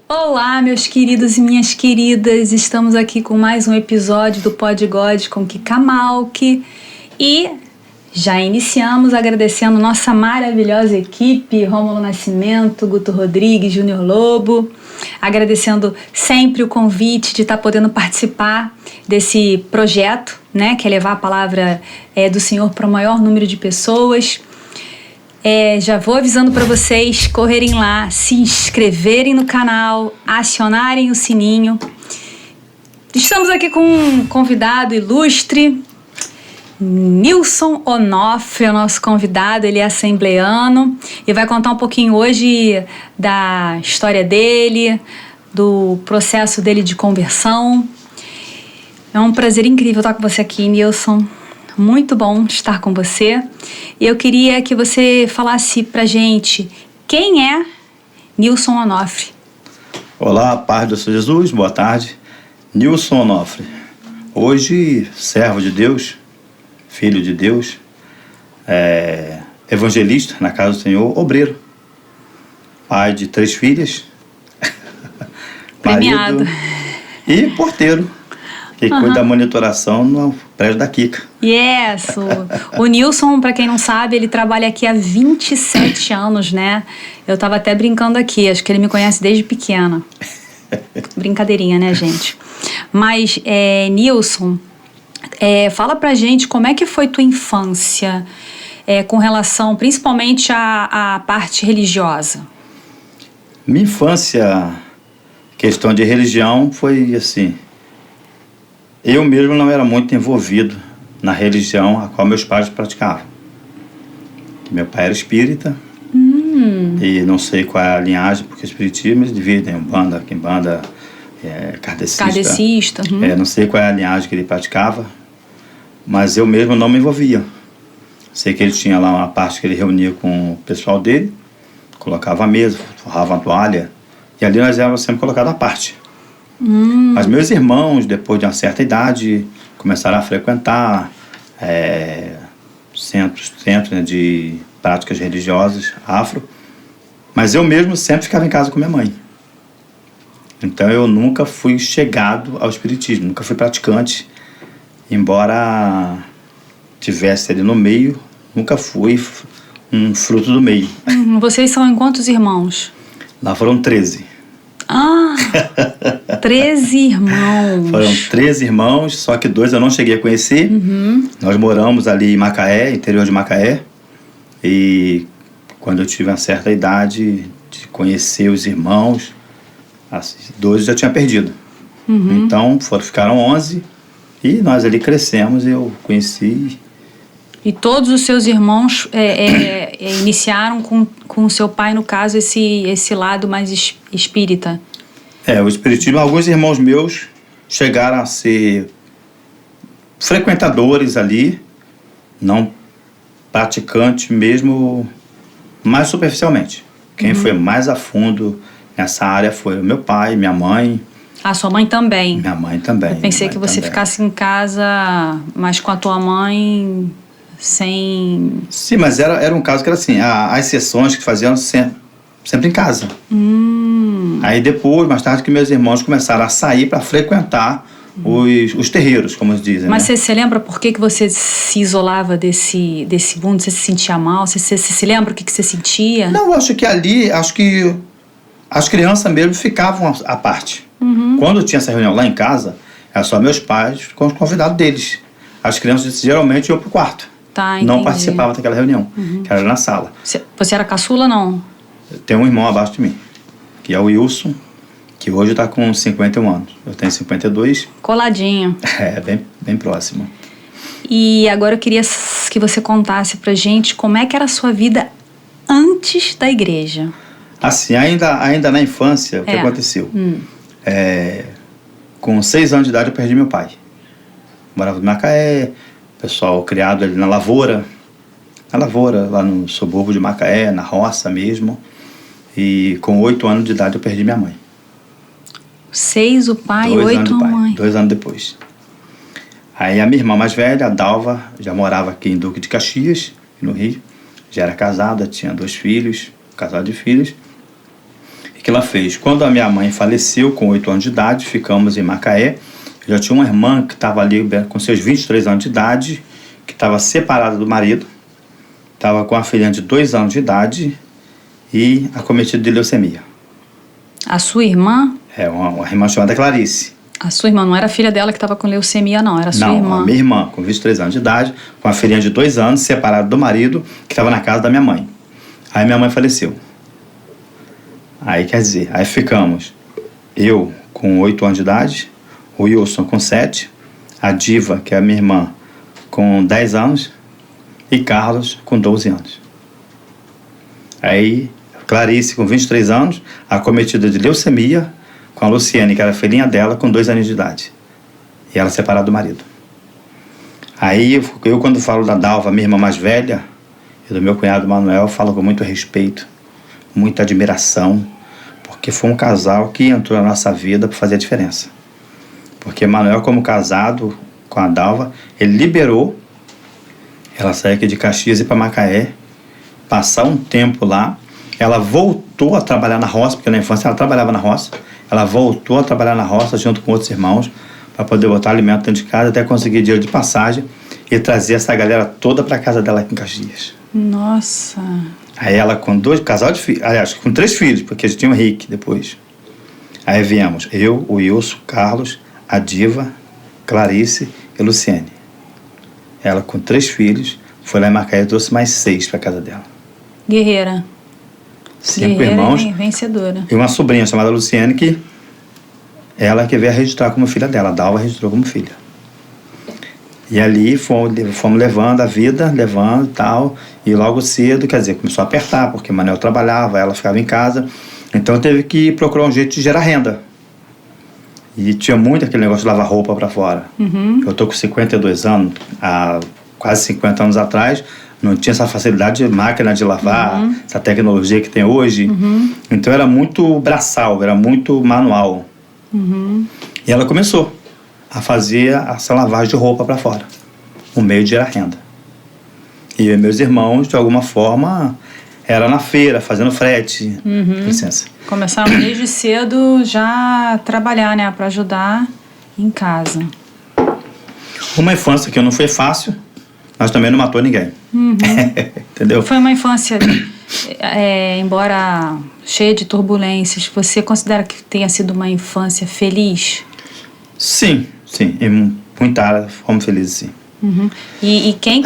Olá, meus queridos e minhas queridas, estamos aqui com mais um episódio do Pod God com Kika Malk e já iniciamos agradecendo nossa maravilhosa equipe, Rômulo Nascimento, Guto Rodrigues, Júnior Lobo, agradecendo sempre o convite de estar podendo participar desse projeto, né, que é levar a palavra do Senhor para o maior número de pessoas. Já vou avisando para vocês correrem lá, se inscreverem no canal, acionarem o sininho. Estamos aqui com um convidado ilustre, Nilson Onofre, é o nosso convidado, ele é assembleano e vai contar um pouquinho hoje da história dele, do processo dele de conversão. É um prazer incrível estar com você aqui, Nilson. Muito bom estar com você. Eu queria que você falasse pra gente quem é Nilson Onofre. Olá, paz do Senhor Jesus, boa tarde. Nilson Onofre, hoje servo de Deus, filho de Deus, evangelista na casa do Senhor, obreiro, pai de 3 filhas, Premiado. marido e porteiro, que cuida da monitoração no prédio da Kika. Yes! O Nilson, para quem não sabe, ele trabalha aqui há 27 anos, né? Eu tava até brincando aqui, acho que ele me conhece desde pequena. Brincadeirinha, né, gente? Mas, Nilson, fala pra gente como é que foi tua infância com relação principalmente à parte religiosa. Minha infância, questão de religião, foi assim... Eu mesmo não era muito envolvido na religião a qual meus pais praticavam. Meu pai era espírita, e não sei qual é a linhagem, porque espiritismo eles dividem banda kardecista. Kardecista. Não sei qual é a linhagem que ele praticava, mas eu mesmo não me envolvia. Sei que ele tinha lá uma parte que ele reunia com o pessoal dele, colocava a mesa, forrava a toalha, e ali nós éramos sempre colocados à parte. Mas meus irmãos, depois de uma certa idade, começaram a frequentar centros, né, de práticas religiosas afro, mas eu mesmo sempre ficava em casa com minha mãe. Então eu nunca fui chegado ao espiritismo, nunca fui praticante, embora tivesse ali no meio, nunca fui um fruto do meio. Vocês são em quantos irmãos? Lá foram 13. 13 irmãos. Foram 13 irmãos, só que 2 eu não cheguei a conhecer. Nós moramos ali em Macaé, interior de Macaé. E quando eu tive uma certa idade de conhecer os irmãos, 2 eu já tinha perdido. Então ficaram 11 e nós ali crescemos, eu conheci. E todos os seus irmãos iniciaram com o seu pai, no caso, esse lado mais espírita? O espiritismo, alguns irmãos meus chegaram a ser frequentadores ali, não praticantes mesmo, mais superficialmente. Quem foi mais a fundo nessa área foi o meu pai, minha mãe. Sua mãe também? Minha mãe também. Eu pensei que você ficasse em casa, mas com a tua mãe... Sem... Sim, mas era um caso que era assim, as sessões que faziam sempre em casa. Aí depois, mais tarde, que meus irmãos começaram a sair para frequentar os terreiros, como eles dizem. Mas você lembra por que você se isolava desse mundo? Você se sentia mal? Você se lembra o que você sentia? Não, eu acho que ali, as crianças mesmo ficavam à parte. Quando tinha essa reunião lá em casa, era só meus pais com os convidados deles. As crianças geralmente iam pro quarto. Não participavam daquela reunião, que era na sala. Você era caçula, não? Tem um irmão abaixo de mim, que é o Wilson, que hoje está com 51 anos. Eu tenho 52. Coladinho. Bem próximo. E agora eu queria que você contasse pra gente como é que era a sua vida antes da igreja. Assim, ainda na infância, o que aconteceu? Com 6 anos de idade eu perdi meu pai. Morava em Macaé, pessoal criado ali na lavoura, lá no subúrbio de Macaé, na roça mesmo. E com 8 anos de idade eu perdi minha mãe. 6 o pai, 8 a mãe. 2 anos depois. Aí a minha irmã mais velha, a Dalva, já morava aqui em Duque de Caxias, no Rio. Já era casada, tinha 2 filhos, casal de filhos. E o que ela fez? Quando a minha mãe faleceu, com 8 anos de idade, ficamos em Macaé. Eu já tinha uma irmã que estava ali com seus 23 anos de idade, que estava separada do marido, estava com a filha de 2 anos de idade e acometida de leucemia. A sua irmã? É, uma irmã chamada Clarice. A sua irmã não era a filha dela que estava com leucemia, não. Era a sua irmã. Não, a minha irmã, com 23 anos de idade, com a filhinha de 2 anos, separada do marido, que estava na casa da minha mãe. Aí minha mãe faleceu. Aí, quer dizer, aí ficamos eu com 8 anos de idade, o Wilson com 7, a Diva, que é a minha irmã, com 10 anos, e Carlos com 12 anos. Aí, Clarice, com 23 anos, acometida de leucemia, com a Luciane, que era a filhinha dela, com 2 anos de idade. E ela separada do marido. Aí, eu quando falo da Dalva, minha irmã mais velha, e do meu cunhado Manuel, falo com muito respeito, muita admiração, porque foi um casal que entrou na nossa vida para fazer a diferença. Porque Manuel, como casado com a Dalva, ele liberou ela sair aqui de Caxias e ir para Macaé, passar um tempo lá. Ela voltou a trabalhar na roça, porque na infância ela trabalhava na roça. Ela voltou a trabalhar na roça junto com outros irmãos para poder botar alimento dentro de casa, até conseguir dinheiro de passagem e trazer essa galera toda para casa dela aqui em Caxias. Nossa! Aí ela com 2 casal de filhos, aliás, com 3 filhos, porque já tinha o Henrique depois. Aí viemos eu, o Wilson, Carlos, a Diva, Clarice e Luciane. Ela com 3 filhos, foi lá em Macaé e trouxe mais 6 para casa dela. Guerreira. 5 irmãos e vencedora. E uma sobrinha chamada Luciane, que ela que veio registrar como filha dela. A Dalva registrou como filha. E ali fomos levando a vida, levando e tal. E logo cedo, quer dizer, começou a apertar, porque o Manel trabalhava, ela ficava em casa. Então teve que procurar um jeito de gerar renda. E tinha muito aquele negócio de lavar roupa para fora. Uhum. Eu tô com 52 anos, há quase 50 anos atrás, não tinha essa facilidade de máquina de lavar, essa tecnologia que tem hoje. Então era muito braçal, era muito manual. E ela começou a fazer essa lavagem de roupa para fora, um meio de gerar renda. E eu e meus irmãos, de alguma forma, era na feira, fazendo frete. Licença. Começaram desde cedo já a trabalhar, né? Para ajudar em casa. Uma infância que não foi fácil, mas também não matou ninguém. Entendeu? Foi uma infância, embora cheia de turbulências, você considera que tenha sido uma infância feliz? Sim, sim. Em muita área fomos felizes, sim. E quem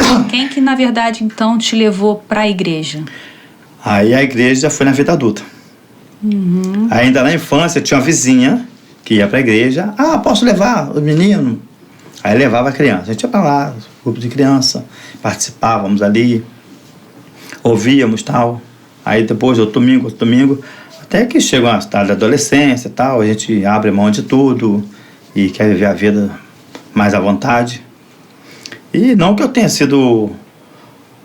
que, na verdade, então, te levou para a igreja? Aí a igreja foi na vida adulta. Ainda na infância tinha uma vizinha que ia para a igreja. Ah, posso levar o menino? Aí levava a criança. A gente ia para lá, grupo de criança, participávamos ali, ouvíamos tal. Aí depois, outro domingo, até que chega uma cidade de adolescência e tal, a gente abre mão de tudo e quer viver a vida mais à vontade. E não que eu tenha sido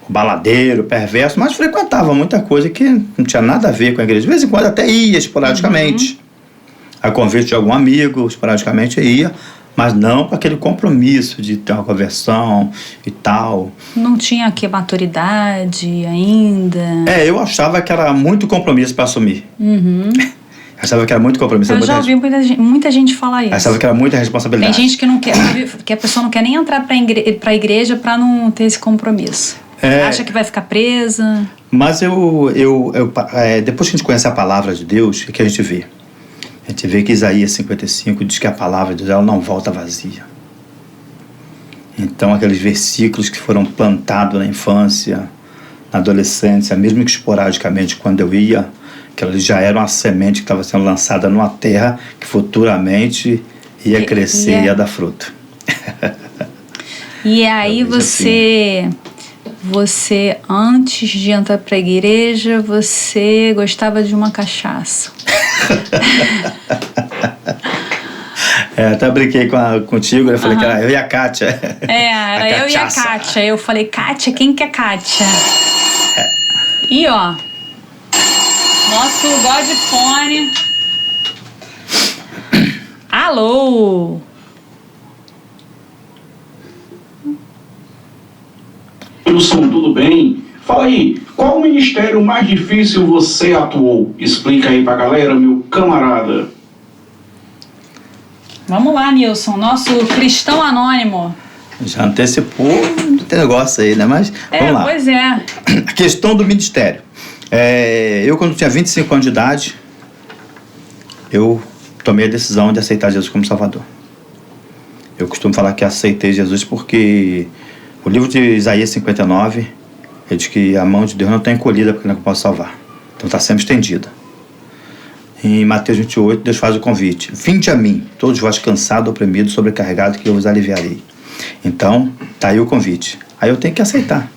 baladeiro, perverso, mas frequentava muita coisa que não tinha nada a ver com a igreja. De vez em quando até ia esporadicamente, a convite de algum amigo, esporadicamente ia, mas não com aquele compromisso de ter uma conversão e tal. Não tinha aqui maturidade ainda? Eu achava que era muito compromisso para assumir. Achava que era muito compromisso. Eu já ouvi muita gente falar isso. Achava que era muita responsabilidade. Tem gente que não quer, que a pessoa não quer nem entrar para a igreja para não ter esse compromisso. Acha que vai ficar presa. Mas depois que a gente conhece a palavra de Deus, o que a gente vê? A gente vê que Isaías 55 diz que a palavra de Deus ela não volta vazia. Então, aqueles versículos que foram plantados na infância, na adolescência, mesmo que esporadicamente, quando eu ia, que eles já eram uma semente que estava sendo lançada numa terra que futuramente ia crescer e ia dar fruto. E aí você, antes de entrar para a igreja, você gostava de uma cachaça. Até brinquei contigo, eu falei que era eu e a Kátia. Era eu e a Kátia. Eu falei, Kátia, quem que é Kátia? E ó, nosso Godfone. Alô? Nilson, tudo bem? Fala aí, qual ministério mais difícil você atuou? Explica aí pra galera, meu camarada. Vamos lá, Nilson, nosso cristão anônimo. Já antecipou o negócio aí, né? Mas vamos lá. Pois é. A questão do ministério. Eu, quando tinha 25 anos de idade, eu tomei a decisão de aceitar Jesus como Salvador. Eu costumo falar que aceitei Jesus porque o livro de Isaías 59, ele diz que a mão de Deus não está encolhida porque não pode salvar. Então está sempre estendida. Em Mateus 28, Deus faz o convite. Vinde a mim, todos vós cansados, oprimidos, sobrecarregados, que eu vos aliviarei. Então, está aí o convite. Aí eu tenho que aceitar.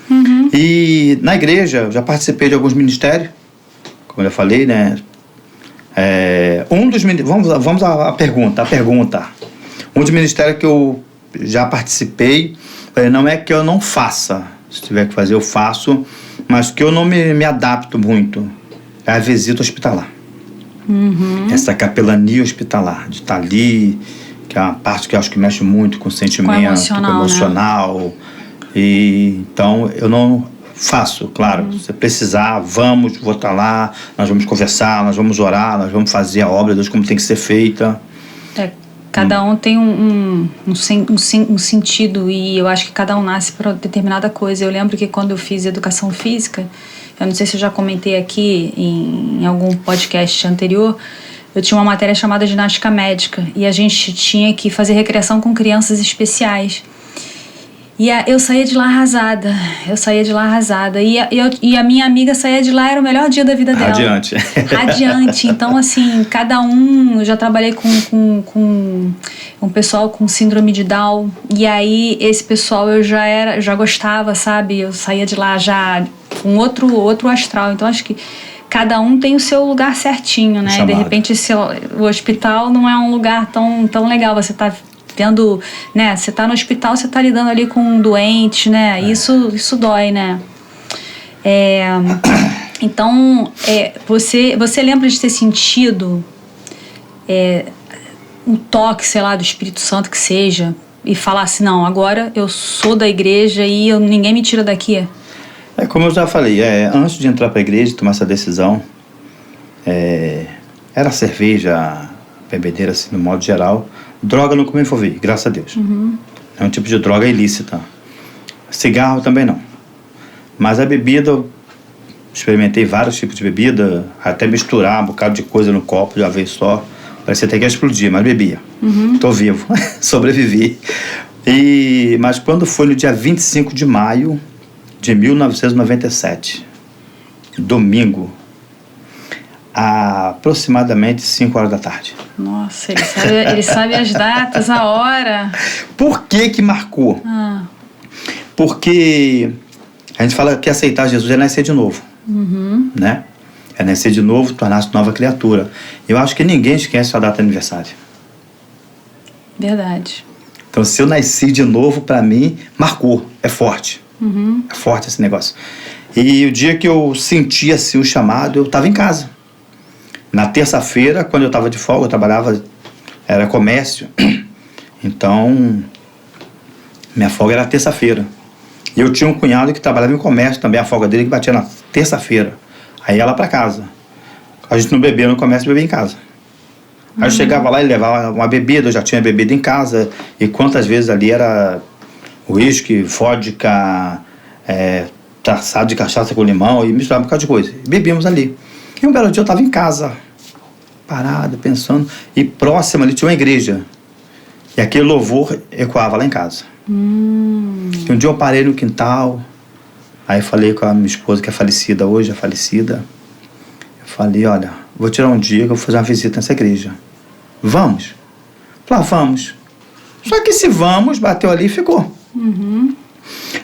Uhum. E na igreja, eu já participei de alguns ministérios, como eu já falei, né? Vamos à pergunta. Um dos ministérios que eu já participei, não é que eu não faça, se tiver que fazer eu faço, mas que eu não me adapto muito, é a visita hospitalar. Uhum. Essa capelania hospitalar, de estar ali, que é uma parte que eu acho que mexe muito com o sentimento, com o emocional. Né? E, então, eu não faço, claro. Se precisar, vou estar lá, nós vamos conversar, nós vamos orar, nós vamos fazer a obra de Deus como tem que ser feita. Cada um tem um sentido e eu acho que cada um nasce para determinada coisa. Eu lembro que quando eu fiz educação física, eu não sei se eu já comentei aqui em algum podcast anterior, eu tinha uma matéria chamada ginástica médica e a gente tinha que fazer recreação com crianças especiais. E eu saía de lá arrasada. E a minha amiga saía de lá, era o melhor dia da vida dela. Radiante. Então, assim, cada um... Eu já trabalhei com um pessoal com síndrome de Down. E aí, esse pessoal eu já gostava, sabe? Eu saía de lá já com outro astral. Então, acho que cada um tem o seu lugar certinho, né? E, de repente, o hospital não é um lugar tão legal. Você tá vendo, né? Você tá no hospital, você tá lidando ali com doentes, né? Isso dói, né? Então, você lembra de ter sentido um toque, sei lá, do Espírito Santo que seja, e falar assim, não, agora eu sou da igreja e ninguém me tira daqui? Como eu já falei, antes de entrar para a igreja, tomar essa decisão, era cerveja, bebedeira, assim, no modo geral. Droga nunca me envolvi, graças a Deus. Uhum. É um tipo de droga ilícita. Cigarro também não. Mas a bebida, eu experimentei vários tipos de bebida, até misturar um bocado de coisa no copo de uma vez só. Parecia até que ia explodir, mas bebia. Uhum. Tô vivo, sobrevivi. Mas quando foi no dia 25 de maio de 1997, domingo, a aproximadamente 5 horas da tarde. Nossa, ele sabe as datas, a hora. Por que marcou? Porque a gente fala que aceitar Jesus é nascer de novo. Uhum. Né? É nascer de novo, tornar-se nova criatura. Eu acho que ninguém esquece sua data de aniversário. Verdade. Então, se eu nasci de novo, para mim, marcou. É forte. Uhum. É forte esse negócio. E o dia que eu senti assim, o chamado, eu estava em casa. Na terça-feira, quando eu estava de folga, eu trabalhava, era comércio. Então, minha folga era terça-feira. E eu tinha um cunhado que trabalhava em comércio também, a folga dele que batia na terça-feira. Aí ia lá para casa. A gente não bebia no comércio, bebia em casa. Aí eu chegava lá e levava uma bebida, eu já tinha bebida em casa. E quantas vezes ali era uísque, vodka, traçado de cachaça com limão e misturava um bocado de coisa. E bebíamos ali. E um belo dia eu estava em casa, parado, pensando, e próximo ali tinha uma igreja. E aquele louvor ecoava lá em casa. E um dia eu parei no quintal, aí falei com a minha esposa, que é falecida hoje, Eu falei, olha, vou tirar um dia que eu vou fazer uma visita nessa igreja. Vamos? Falei, vamos. Só que se vamos, bateu ali e ficou. Uhum.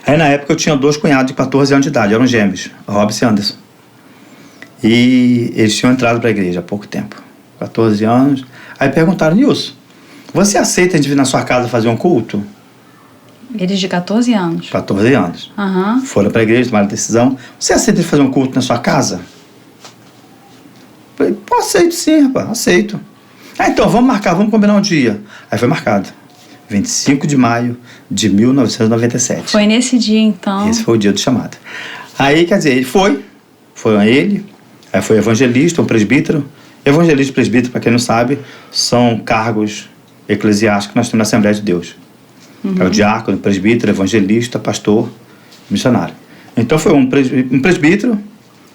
Aí na época eu tinha 2 cunhados de 14 anos de idade, eram gêmeos, Robson e Anderson. E eles tinham entrado para a igreja há pouco tempo, 14 anos. Aí perguntaram, Nilson, você aceita a gente vir na sua casa fazer um culto? Eles de 14 anos. 14 anos. Uhum. Foram para a igreja, tomaram a decisão. Você aceita de fazer um culto na sua casa? Falei, aceito sim, rapaz, aceito. Então, vamos marcar, vamos combinar um dia. Aí foi marcado. 25 de maio de 1997. Foi nesse dia, então. Esse foi o dia do chamado. Aí, quer dizer, ele foi ele, aí foi evangelista, um presbítero. Evangelista e presbítero, para quem não sabe, são cargos eclesiásticos que nós temos na Assembleia de Deus. É o diácono, presbítero, evangelista, pastor, missionário. Então foi um presbítero,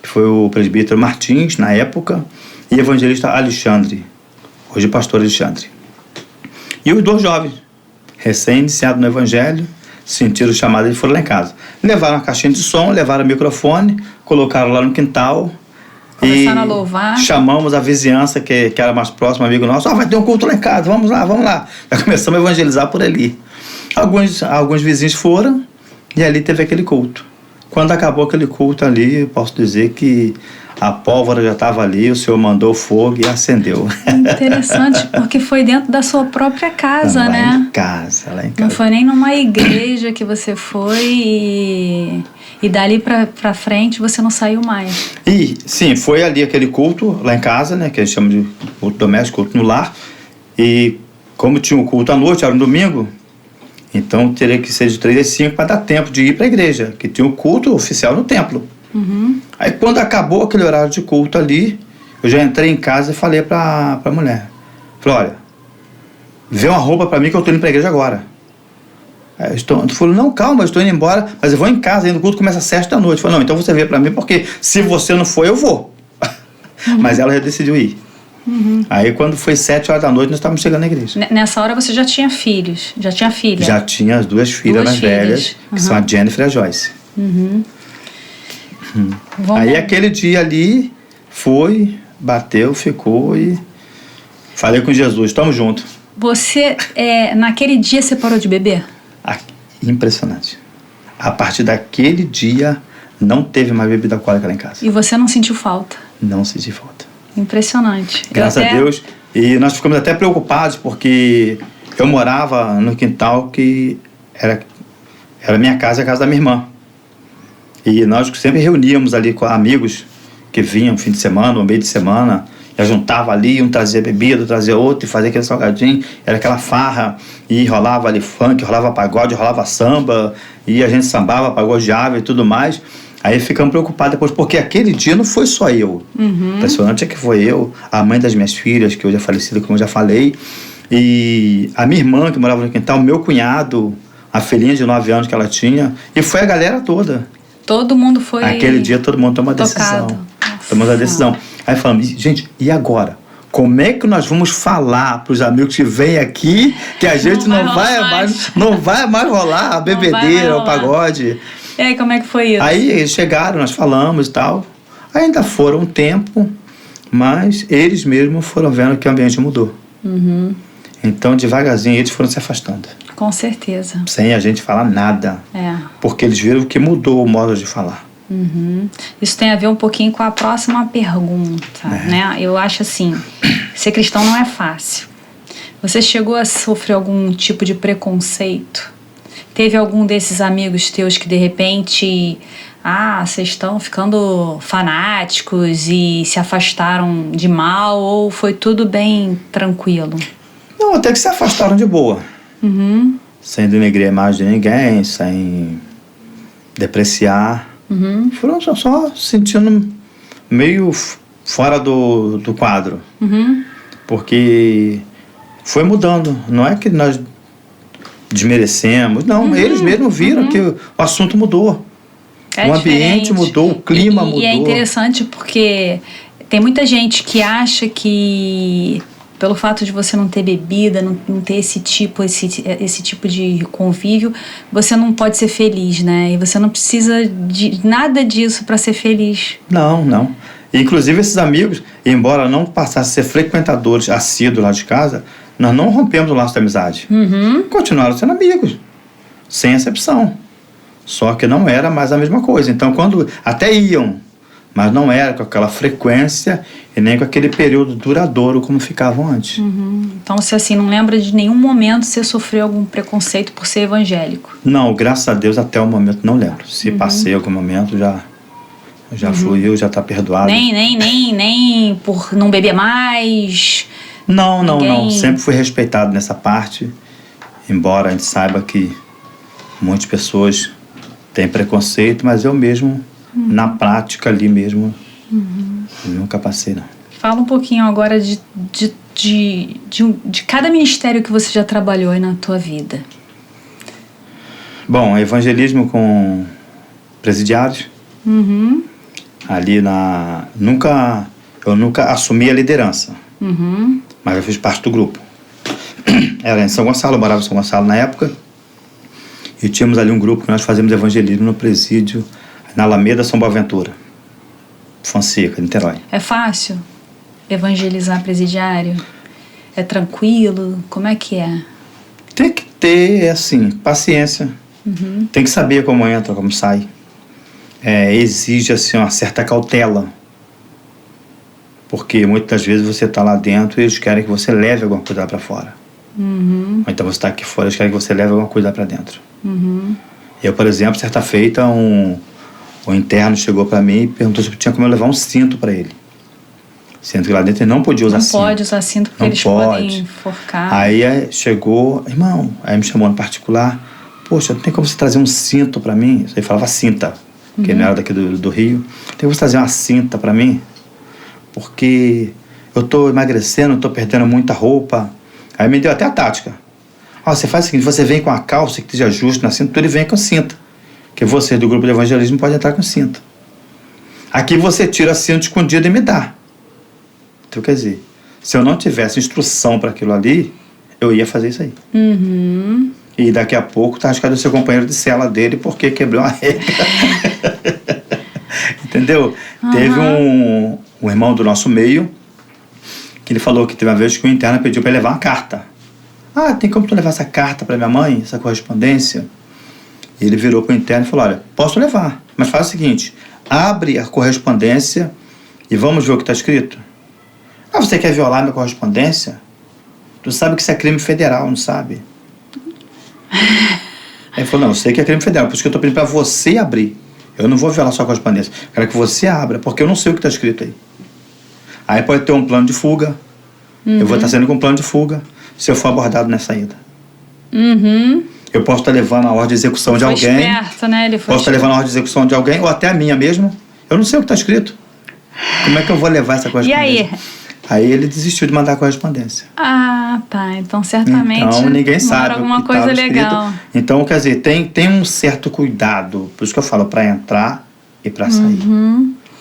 que foi o presbítero Martins, na época, e evangelista Alexandre, hoje pastor Alexandre. E os 2 jovens, recém-iniciados no evangelho, sentiram o chamado e foram lá em casa. Levaram a caixinha de som, levaram o microfone, colocaram lá no quintal. Começaram a louvar. Chamamos a vizinhança, que era mais próximo, amigo nosso. Vai ter um culto lá em casa, vamos lá. Já começamos a evangelizar por ali. Alguns vizinhos foram e ali teve aquele culto. Quando acabou aquele culto ali, eu posso dizer que a pólvora já estava ali, o Senhor mandou fogo e acendeu. Interessante, porque foi dentro da sua própria casa, Não, né? lá em casa. Não foi nem numa igreja que você foi e dali pra frente você não saiu mais. E, sim, foi ali aquele culto lá em casa, né? Que a gente chama de culto doméstico, culto no lar. E como tinha um culto à noite, era um domingo, então teria que ser de 3 às 5 para dar tempo de ir para a igreja, que tinha o culto oficial no templo. Aí quando acabou aquele horário de culto ali, eu já entrei em casa e falei pra mulher. Falei, olha, vê uma roupa pra mim que eu tô indo pra igreja agora. Aí eu falei, não, calma, eu estou indo embora, mas eu vou em casa, ainda o culto começa às 7 da noite. Eu falei, não, então você vê pra mim, porque se você não for, eu vou. Mas ela já decidiu ir. Aí quando foi 7 horas da noite, nós estávamos chegando na igreja. Nessa hora você já tinha filhos? Já tinha filha? Já tinha as 2 filhas mais velhas, que são a Jennifer e a Joyce. Aí aquele dia ali, foi, bateu, ficou e falei com Jesus, estamos juntos. Você, naquele dia, você parou de beber? Impressionante. A partir daquele dia, não teve mais bebida alcoólica lá em casa. E você não sentiu falta? Não senti falta. Impressionante. Graças a Deus. E nós ficamos até preocupados, porque eu morava no quintal que era minha casa e a casa da minha irmã. E nós sempre reuníamos ali com amigos que vinham fim de semana, ou meio de semana, e juntava ali, um trazia bebida, trazia outro, e fazia aquele salgadinho, era aquela farra, e rolava ali funk, rolava pagode, rolava samba, e a gente sambava, pagodeava e tudo mais. Aí ficamos preocupados depois, porque aquele dia não foi só eu. Impressionante é que foi eu, a mãe das minhas filhas, que hoje é falecida, como eu já falei, e a minha irmã, que morava no quintal, meu cunhado, a filhinha de 9 anos que ela tinha, e foi a galera toda. Todo mundo foi aquele dia todo mundo tomou uma decisão. Tomamos a decisão. Aí falamos, gente, e agora? Como é que nós vamos falar para os amigos que vêm aqui que a gente não vai mais rolar a bebedeira, o pagode? E aí, como é que foi isso? Aí eles chegaram, nós falamos e tal. Ainda foram um tempo, mas eles mesmos foram vendo que o ambiente mudou. Então, devagarzinho, eles foram se afastando. Com certeza. Sem a gente falar nada. Porque eles viram que mudou o modo de falar. Isso tem a ver um pouquinho com a próxima pergunta, né? Eu acho assim, ser cristão não é fácil. Você chegou a sofrer algum tipo de preconceito? Teve algum desses amigos teus que de repente, vocês estão ficando fanáticos e se afastaram de mal, ou foi tudo bem tranquilo? Não, até que se afastaram de boa. Sem denegrir a imagem de ninguém, sem depreciar. Foram só sentindo meio fora do quadro. Porque foi mudando. Não é que nós desmerecemos. Não, eles mesmos viram que o assunto mudou. O ambiente mudou, o clima mudou. E é interessante porque tem muita gente que acha que pelo fato de você não ter bebida, não ter esse tipo de convívio, você não pode ser feliz, né? E você não precisa de nada disso para ser feliz. Não. Inclusive esses amigos, embora não passassem a ser frequentadores assíduos lá de casa, nós não rompemos o laço de amizade. Continuaram sendo amigos, sem exceção. Só que não era mais a mesma coisa. Então, quando até iam, mas não era com aquela frequência e nem com aquele período duradouro como ficavam antes. Então, você assim, não lembra de nenhum momento você sofreu algum preconceito por ser evangélico? Não, graças a Deus até o momento não lembro. Se passei algum momento, já fluiu, já está perdoado. Nem por não beber mais? Não. Sempre fui respeitado nessa parte. embora a gente saiba que muitas pessoas têm preconceito, mas eu mesmo, na prática ali mesmo, nunca passei, não. Fala um pouquinho agora de cada ministério que você já trabalhou aí na tua vida. Bom, evangelismo com presidiários. Ali eu nunca assumi a liderança, mas eu fiz parte do grupo. Era em São Gonçalo, eu morava em São Gonçalo na época, e tínhamos ali um grupo que nós fazíamos evangelismo no presídio, na Alameda São Boaventura, Fonseca, Niterói. É fácil evangelizar presidiário? É tranquilo? Como é que é? Tem que ter, assim, paciência. Tem que saber como entra, como sai. Exige, assim, uma certa cautela. Porque muitas vezes você está lá dentro e eles querem que você leve alguma coisa lá para fora. Ou então você está aqui fora e eles querem que você leve alguma coisa lá para dentro. Eu, por exemplo, certa feita, um interno chegou para mim e perguntou se tinha como eu levar um cinto para ele. Sendo que lá dentro ele não podia usar cinto. Não pode usar cinto porque eles podem enforcar. Aí chegou, irmão, aí me chamou no particular. Poxa, não tem como você trazer um cinto para mim? Ele falava cinta, porque ele não era daqui do Rio. Tem como você trazer uma cinta para mim? Porque eu estou emagrecendo, estou perdendo muita roupa. Aí me deu até a tática. Você faz o seguinte, você vem com a calça que esteja justa na cinta, ele vem com cinta. Porque você do grupo de evangelismo pode entrar com cinta. Aqui você tira a cinta escondida e me dá. Então, quer dizer, se eu não tivesse instrução para aquilo ali, eu ia fazer isso aí. E daqui a pouco tá arriscado ser companheiro de cela dele porque quebrou uma regra. Entendeu? Teve um irmão do nosso meio que ele falou que teve uma vez que o interno pediu para ele levar uma carta. Tem como tu levar essa carta para minha mãe, essa correspondência? E ele virou para o interno e falou, olha, posso levar, mas faz o seguinte, abre a correspondência e vamos ver o que está escrito. Você quer violar minha correspondência? Tu sabe que isso é crime federal, não sabe? Ele falou, não, eu sei que é crime federal, por isso que eu estou pedindo para você abrir. Eu não vou violar sua correspondência. Eu quero que você abra, porque eu não sei o que está escrito aí. Aí pode ter um plano de fuga. Eu vou estar saindo com um plano de fuga se eu for abordado nessa ida. Eu posso estar levando a ordem de execução de alguém. Esperto, né? Ele foi posso estar levando a ordem de execução de alguém, ou até a minha mesmo. Eu não sei o que está escrito. Como é que eu vou levar essa correspondência? E aí? Aí ele desistiu de mandar a correspondência. Tá. Então, certamente... Então, ninguém sabe alguma o que coisa estava legal. escrito. Então, quer dizer, tem um certo cuidado. Por isso que eu falo, para entrar e para sair.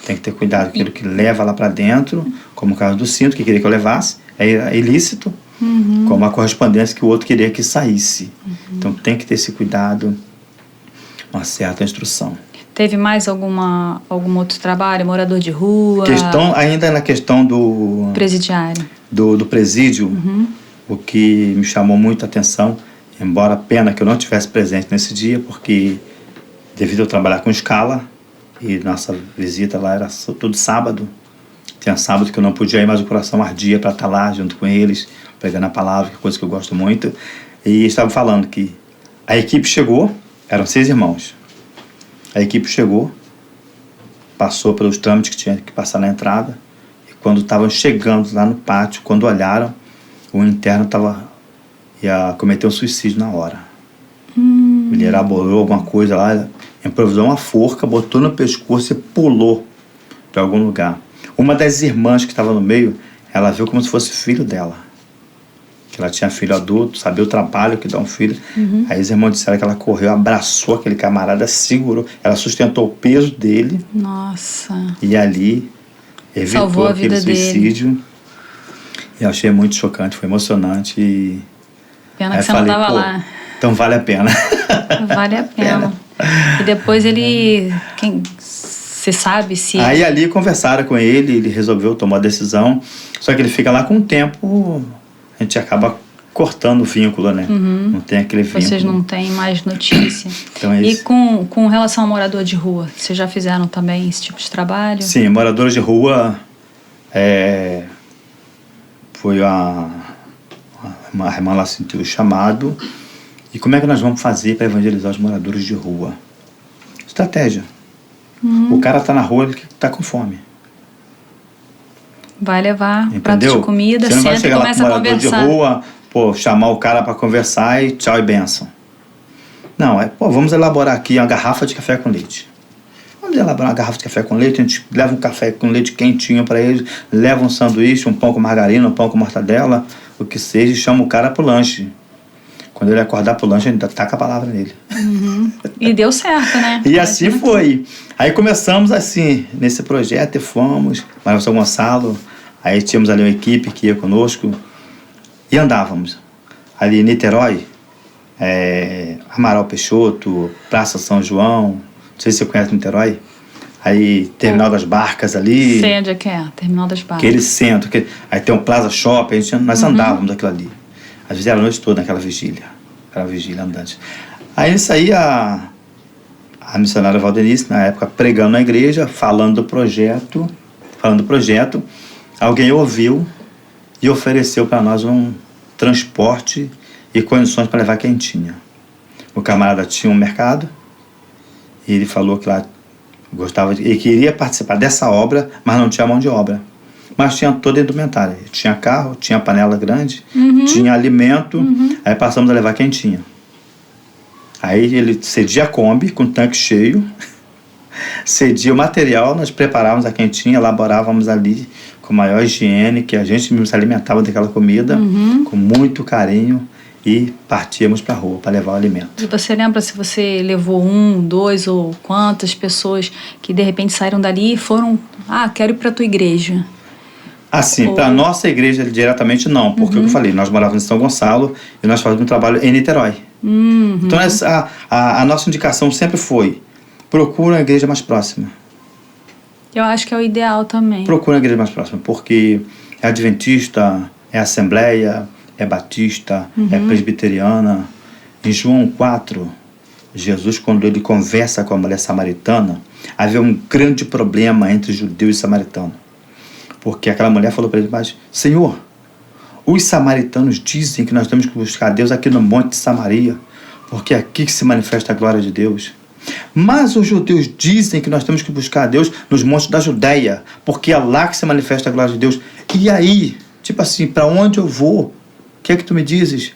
Tem que ter cuidado com aquilo que leva lá para dentro, como o caso do cinto, que queria que eu levasse. É ilícito. Como a correspondência que o outro queria que saísse. Então, tem que ter esse cuidado, uma certa instrução. Teve mais algum outro trabalho? Morador de rua? Ainda na questão do... Presidiário. Do presídio, o que me chamou muita atenção, embora pena que eu não estivesse presente nesse dia, porque devido a trabalhar com escala, e nossa visita lá era todo sábado, tinha sábado que eu não podia ir, mas o coração ardia para estar lá junto com eles, pregando a palavra, que é coisa que eu gosto muito, e estavam falando que a equipe chegou, eram 6 irmãos, a equipe chegou, passou pelos trâmites que tinha que passar na entrada, e quando estavam chegando lá no pátio, quando olharam, o interno ia cometer um suicídio na hora. Ele elaborou alguma coisa lá, improvisou uma forca, botou no pescoço e pulou de algum lugar. Uma das irmãs que estava no meio, ela viu como se fosse filho dela. Que ela tinha filho adulto, sabia o trabalho que dá um filho. Aí os irmãos disseram que ela correu, abraçou aquele camarada, segurou, ela sustentou o peso dele. Nossa. E ali evitou salvou aquele suicídio. Dele. E eu achei muito chocante, foi emocionante. E pena que você não estava lá. Então vale a pena. Vale a pena. E depois você sabe se... Aí ali conversaram com ele resolveu tomar a decisão. Só que ele fica lá com o tempo... A gente acaba cortando o vínculo, né? Não tem aquele vínculo. Vocês não têm mais notícia. Então é isso. E com relação ao morador de rua, vocês já fizeram também esse tipo de trabalho? Sim, moradores de rua foi uma irmã lá sentiu o chamado. E como é que nós vamos fazer para evangelizar os moradores de rua? Estratégia. O cara está na rua, ele está com fome. Vai levar prato de comida, você não vai chegar lá com morador de rua, chamar o cara para conversar e tchau e benção. Não, vamos elaborar aqui uma garrafa de café com leite. Vamos elaborar uma garrafa de café com leite, a gente leva um café com leite quentinho para eles, leva um sanduíche, um pão com margarina, um pão com mortadela, o que seja, e chama o cara pro lanche. Quando ele acordar pro lanche, a gente taca a palavra nele. E deu certo, né? E assim foi. Aí começamos assim, nesse projeto, e fomos, mas o São Gonçalo, aí tínhamos ali uma equipe que ia conosco, e andávamos. Ali em Niterói, Amaral Peixoto, Praça São João, não sei se você conhece Niterói, aí Terminal das Barcas ali. Sei onde é que é, Terminal das Barcas. Aquele centro, aí tem um Plaza Shopping, nós andávamos aquilo ali. Às vezes era a noite toda naquela vigília, aquela vigília andante. Aí isso aí a missionária Valdenice, na época, pregando na igreja, falando do projeto, alguém ouviu e ofereceu para nós um transporte e condições para levar quem tinha. O camarada tinha um mercado e ele falou que lá ele queria participar dessa obra, mas não tinha mão de obra. Mas tinha toda a indumentária. Tinha carro, tinha panela grande, tinha alimento, aí passamos a levar quem tinha. Aí ele cedia a Kombi com tanque cheio, cedia o material, nós preparávamos a quentinha, elaborávamos ali com maior higiene, que a gente mesmo se alimentava daquela comida, com muito carinho, e partíamos para a rua para levar o alimento. E você lembra se você levou 1, 2 ou quantas pessoas que de repente saíram dali e foram, quero ir para a tua igreja? Assim, para a nossa igreja diretamente não, porque o que eu falei, nós morávamos em São Gonçalo e nós fazíamos um trabalho em Niterói. Então a nossa indicação sempre foi, procura a igreja mais próxima. Eu acho que é o ideal também. Procura a igreja mais próxima, porque é adventista, é assembleia, é batista, é presbiteriana. Em João 4, Jesus, quando ele conversa com a mulher samaritana, havia um grande problema entre judeus e samaritanos. Porque aquela mulher falou para ele, mas, Senhor, os samaritanos dizem que nós temos que buscar Deus aqui no Monte de Samaria, porque é aqui que se manifesta a glória de Deus. Mas os judeus dizem que nós temos que buscar Deus nos montes da Judéia, porque é lá que se manifesta a glória de Deus. E aí, tipo assim, para onde eu vou? O que é que tu me dizes?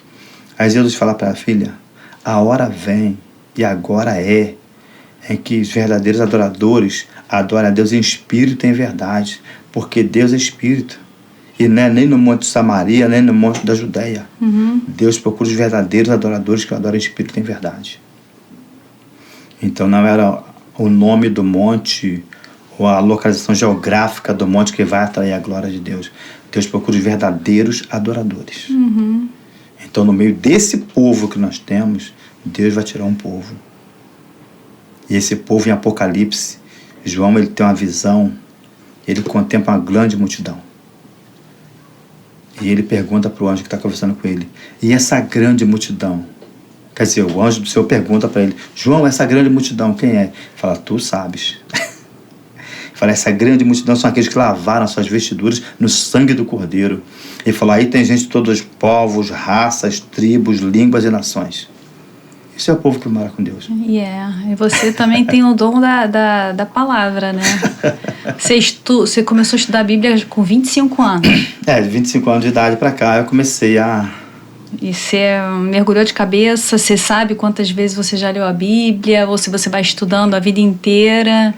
Aí Jesus fala para a filha, a hora vem, e agora em que os verdadeiros adoradores adoram a Deus em espírito e em verdade, porque Deus é espírito, e não é nem no Monte de Samaria, nem no Monte da Judéia. Deus procura os verdadeiros adoradores que adoram em espírito e em verdade. Então não era o nome do monte ou a localização geográfica do monte que vai atrair a glória de Deus. Deus procura os verdadeiros adoradores. Então no meio desse povo que nós temos, Deus vai tirar um povo. E esse povo em Apocalipse, João ele tem uma visão, ele contempla uma grande multidão. E ele pergunta para o anjo que está conversando com ele, e essa grande multidão? Quer dizer, o anjo do Senhor pergunta para ele, João, essa grande multidão, quem é? Ele fala, tu sabes. Ele fala, essa grande multidão são aqueles que lavaram suas vestiduras no sangue do Cordeiro. Ele falou, aí tem gente de todos os povos, raças, tribos, línguas e nações. Esse é o povo que mora com Deus. E você também tem o dom da palavra, né? Você começou a estudar a Bíblia com 25 anos. De 25 anos de idade para cá, eu comecei a... E você mergulhou de cabeça, você sabe quantas vezes você já leu a Bíblia, ou se você vai estudando a vida inteira,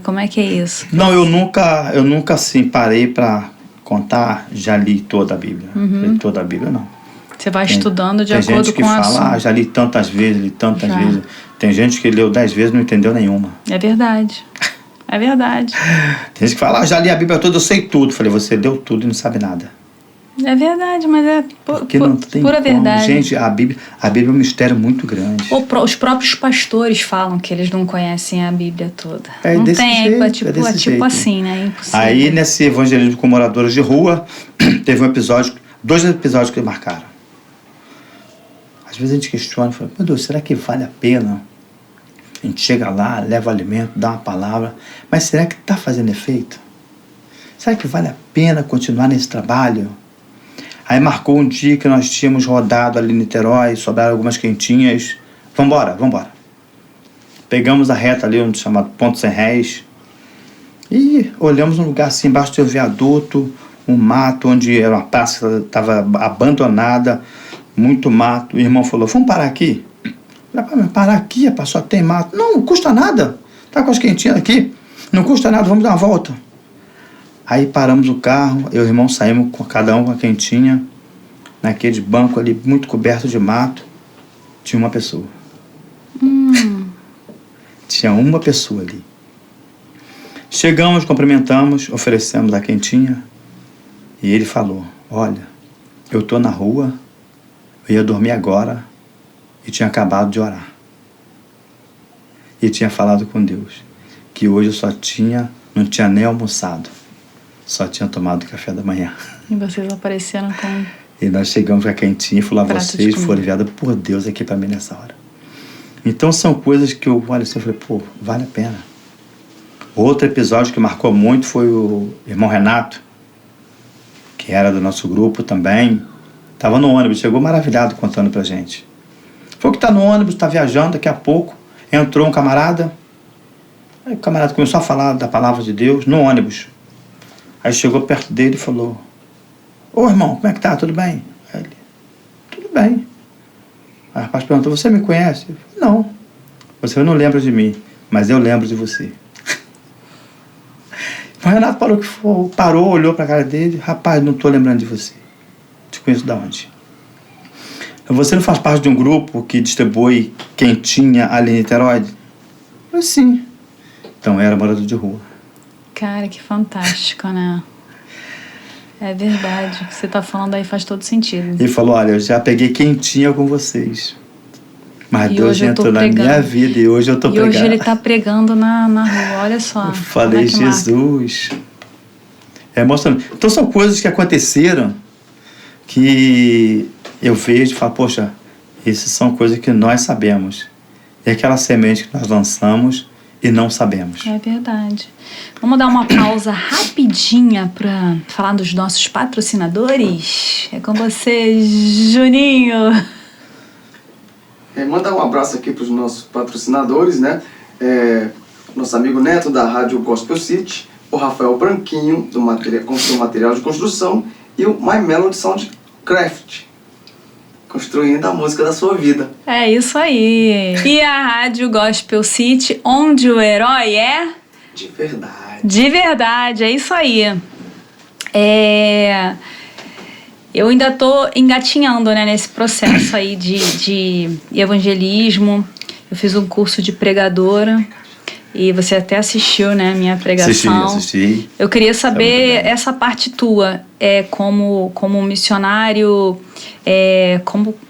como é que é isso? Não, eu nunca assim, parei para contar, já li toda a Bíblia. Li toda a Bíblia, não. Você vai estudando de acordo com a Tem gente que fala, já li tantas vezes, vezes. Tem gente que leu 10 vezes e não entendeu nenhuma. É verdade. É verdade. Tem gente que fala, já li a Bíblia toda, eu sei tudo. Falei, você leu tudo e não sabe nada. É verdade, mas é pura verdade. Gente, a Bíblia é um mistério muito grande. Os próprios pastores falam que eles não conhecem a Bíblia toda. Não desse tem, jeito, é tipo assim, né? É impossível. Aí, nesse evangelismo com moradores de rua, teve dois episódios que marcaram. Às vezes a gente questiona, fala, meu Deus, será que vale a pena? A gente chega lá, leva alimento, dá uma palavra, mas será que está fazendo efeito? Será que vale a pena continuar nesse trabalho? Aí marcou um dia que nós tínhamos rodado ali em Niterói, sobraram algumas quentinhas. Vambora. Pegamos a reta ali, onde chamado Ponto Sem Réis, e olhamos num lugar assim, embaixo do viaduto, um mato onde era uma praça que estava abandonada, muito mato. O irmão falou, vamos parar aqui? Eu falei, mas parar aqui, rapaz, só tem mato. Não custa nada, tá com as quentinhas aqui, não custa nada, vamos dar uma volta. Aí paramos o carro, eu e o irmão saímos, cada um com a quentinha, naquele banco ali, muito coberto de mato, tinha uma pessoa. Tinha uma pessoa ali. Chegamos, cumprimentamos, oferecemos a quentinha, e ele falou, olha, eu tô na rua, eu ia dormir agora, e tinha acabado de orar. E tinha falado com Deus, que hoje eu não tinha nem almoçado, só tinha tomado café da manhã. E vocês apareceram com... E nós chegamos com a quentinha e falou, vocês de foram enviados por Deus aqui para mim nessa hora. Então são coisas que eu olho assim e falei, pô, vale a pena. Outro episódio que marcou muito foi o irmão Renato, que era do nosso grupo também. Estava no ônibus, chegou maravilhado contando pra gente. Foi que tá no ônibus, tá viajando, daqui a pouco entrou um camarada. Aí o camarada começou a falar da palavra de Deus no ônibus. Aí chegou perto dele e falou, ô irmão, como é que tá? Tudo bem? Aí ele, tudo bem. Aí o rapaz perguntou, você me conhece? Eu falei, não, você não lembra de mim, mas eu lembro de você. O Renato parou, olhou pra cara dele, rapaz, não tô lembrando de você. Te conheço de onde? Você não faz parte de um grupo que distribui quentinha ali em Niterói? Eu falei, sim. Então era morador de rua. Cara, que fantástico, né? É verdade. O que você tá falando aí faz todo sentido. Ele falou, olha, eu já peguei quentinha com vocês. Mas E Deus entrou na minha vida e hoje eu tô pregando. E hoje ele tá pregando na rua, olha só. Eu falei, Jesus. É emocionante. Então são coisas que aconteceram que eu vejo e falo, poxa, essas são coisas que nós sabemos. E aquela semente que nós lançamos e não sabemos. É verdade. Vamos dar uma pausa rapidinha para falar dos nossos patrocinadores? É com você, Juninho. Mandar um abraço aqui para os nossos patrocinadores, né? Nosso amigo Neto, da Rádio Gospel City, o Rafael Branquinho, do material de construção, e o My Melody Soundcraft, construindo a música da sua vida. É isso aí. E a Rádio Gospel City, onde o herói é... De verdade. De verdade, é isso aí. Eu ainda tô engatinhando, né, nesse processo aí de evangelismo. Eu fiz um curso de pregadora e você até assistiu, né, minha pregação. Assisti. Eu queria saber essa parte tua, como missionário,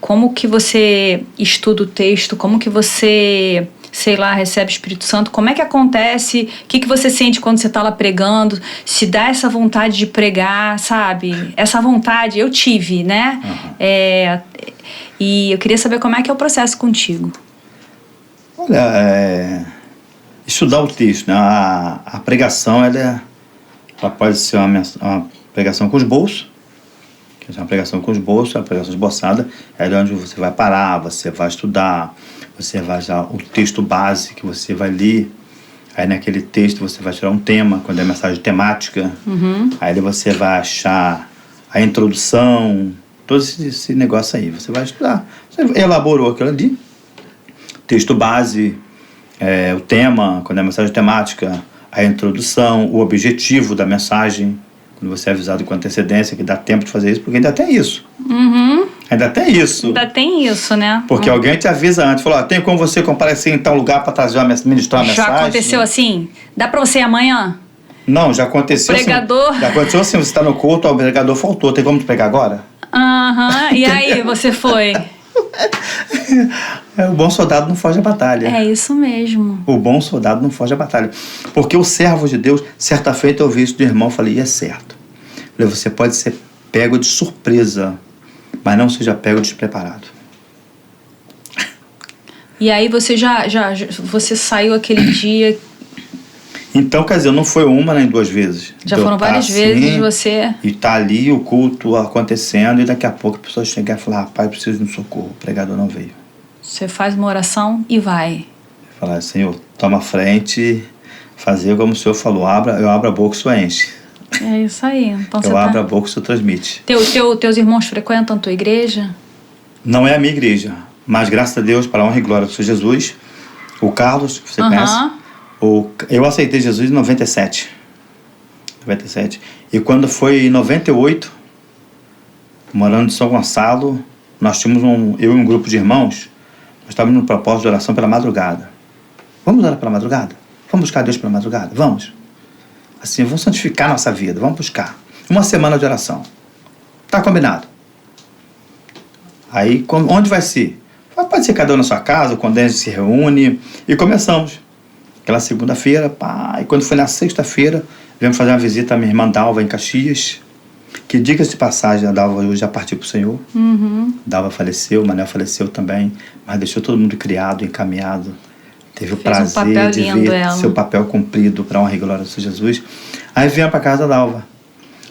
como que você estuda o texto, como que você, sei lá, recebe o Espírito Santo, como é que acontece, o que você sente quando você tá lá pregando, se dá essa vontade de pregar, sabe? Essa vontade eu tive, né? Uhum. E eu queria saber como é que é o processo contigo. Olha, estudar o texto, né? A pregação, ela pode ser uma pregação com os bolsos, que é uma pregação com os bolsos, uma pregação esboçada, é onde você vai parar, você vai estudar, você vai já o texto base que você vai ler, aí naquele texto você vai tirar um tema, quando é mensagem temática, uhum. Aí você vai achar a introdução, todo esse negócio aí, você vai estudar, você elaborou aquilo ali, texto base, o tema, quando é mensagem temática, a introdução, o objetivo da mensagem, quando você é avisado com antecedência, que dá tempo de fazer isso, porque ainda tem isso. Uhum. Ainda tem isso. Ainda tem isso, né? Porque alguém te avisa antes, falou, tem como você comparecer em tal lugar para ministrar a mensagem? Já aconteceu assim? Dá para você ir amanhã? Não, já aconteceu. Pregador. Assim, já aconteceu assim, você está no culto, o pregador faltou, tem como te pregar agora? Aham, e aí você foi? O bom soldado não foge à batalha. É isso mesmo. O bom soldado não foge à batalha. Porque o servo de Deus, certa feita eu ouvi isso do irmão, falei, e é certo. Falei, você pode ser pego de surpresa, mas não seja pego despreparado. E aí você você saiu aquele dia... Então, quer dizer, não foi uma nem duas vezes. Já foram várias vezes você... E tá ali o culto acontecendo e daqui a pouco a pessoa chegar e falar, rapaz, preciso de um socorro, o pregador não veio. Você faz uma oração e vai. Falar, Senhor, toma a frente, fazer como o Senhor falou, eu abro a boca e o Senhor enche. É isso aí. Então Eu abro a boca e você transmite. Teus irmãos frequentam a tua igreja? Não é a minha igreja, mas graças a Deus, para a honra e glória do Senhor Jesus, o Carlos, que você conhece, eu aceitei Jesus em 97. E quando foi em 98, morando em São Gonçalo, nós tínhamos eu e um grupo de irmãos, nós estávamos no propósito de oração pela madrugada. Vamos orar pela madrugada? Vamos buscar Deus pela madrugada? Vamos. Assim, vamos santificar nossa vida, vamos buscar. Uma semana de oração. Tá combinado. Aí, onde vai ser? Pode ser cada um na sua casa, quando a gente se reúne, e começamos. Aquela segunda-feira, e quando foi na sexta-feira, viemos fazer uma visita à minha irmã Dalva, em Caxias, que, diga-se de passagem, a Dalva hoje já partiu para o Senhor. Dalva faleceu, o Manel faleceu também, mas deixou todo mundo criado, encaminhado. Teve o prazer de ver seu papel cumprido para a honra e glória do Senhor Jesus. Aí viemos para casa da Dalva.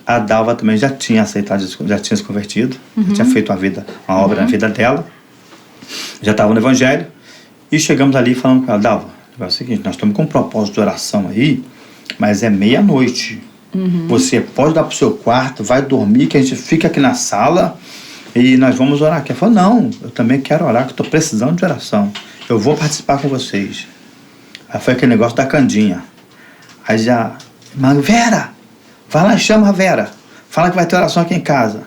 A Dalva também já tinha aceitado, já tinha se convertido, já tinha feito uma obra na vida dela, já estava no Evangelho, e chegamos ali falando com ela: Dalva, é o seguinte, nós estamos com um propósito de oração aí, mas é meia-noite. Você pode dar para o seu quarto, vai dormir, que a gente fica aqui na sala e nós vamos orar aqui. Ela falou: não, eu também quero orar, que eu estou precisando de oração. Eu vou participar com vocês. Aí foi aquele negócio da candinha. Aí já, irmã Vera, vai lá e chama a Vera. Fala que vai ter oração aqui em casa.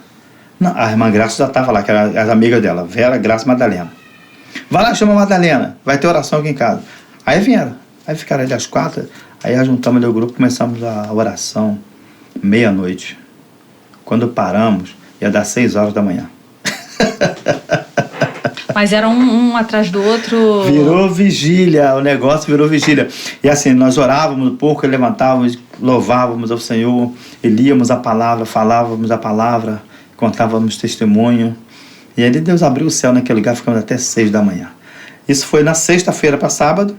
Não, a irmã Graça já estava lá, que era as amigas dela, Vera, Graça e Madalena. Vai lá, chama a Madalena, vai ter oração aqui em casa. Aí vieram, aí ficaram ali às 4, aí juntamos o grupo, começamos a oração, meia-noite. Quando paramos, ia dar 6 horas da manhã. Mas era um atrás do outro. Virou vigília, o negócio virou vigília. E assim, nós orávamos um pouco, levantávamos, louvávamos ao Senhor, e líamos a palavra, falávamos a palavra, contávamos testemunho. E aí Deus abriu o céu naquele lugar, ficamos até 6 da manhã. Isso foi na sexta-feira para sábado.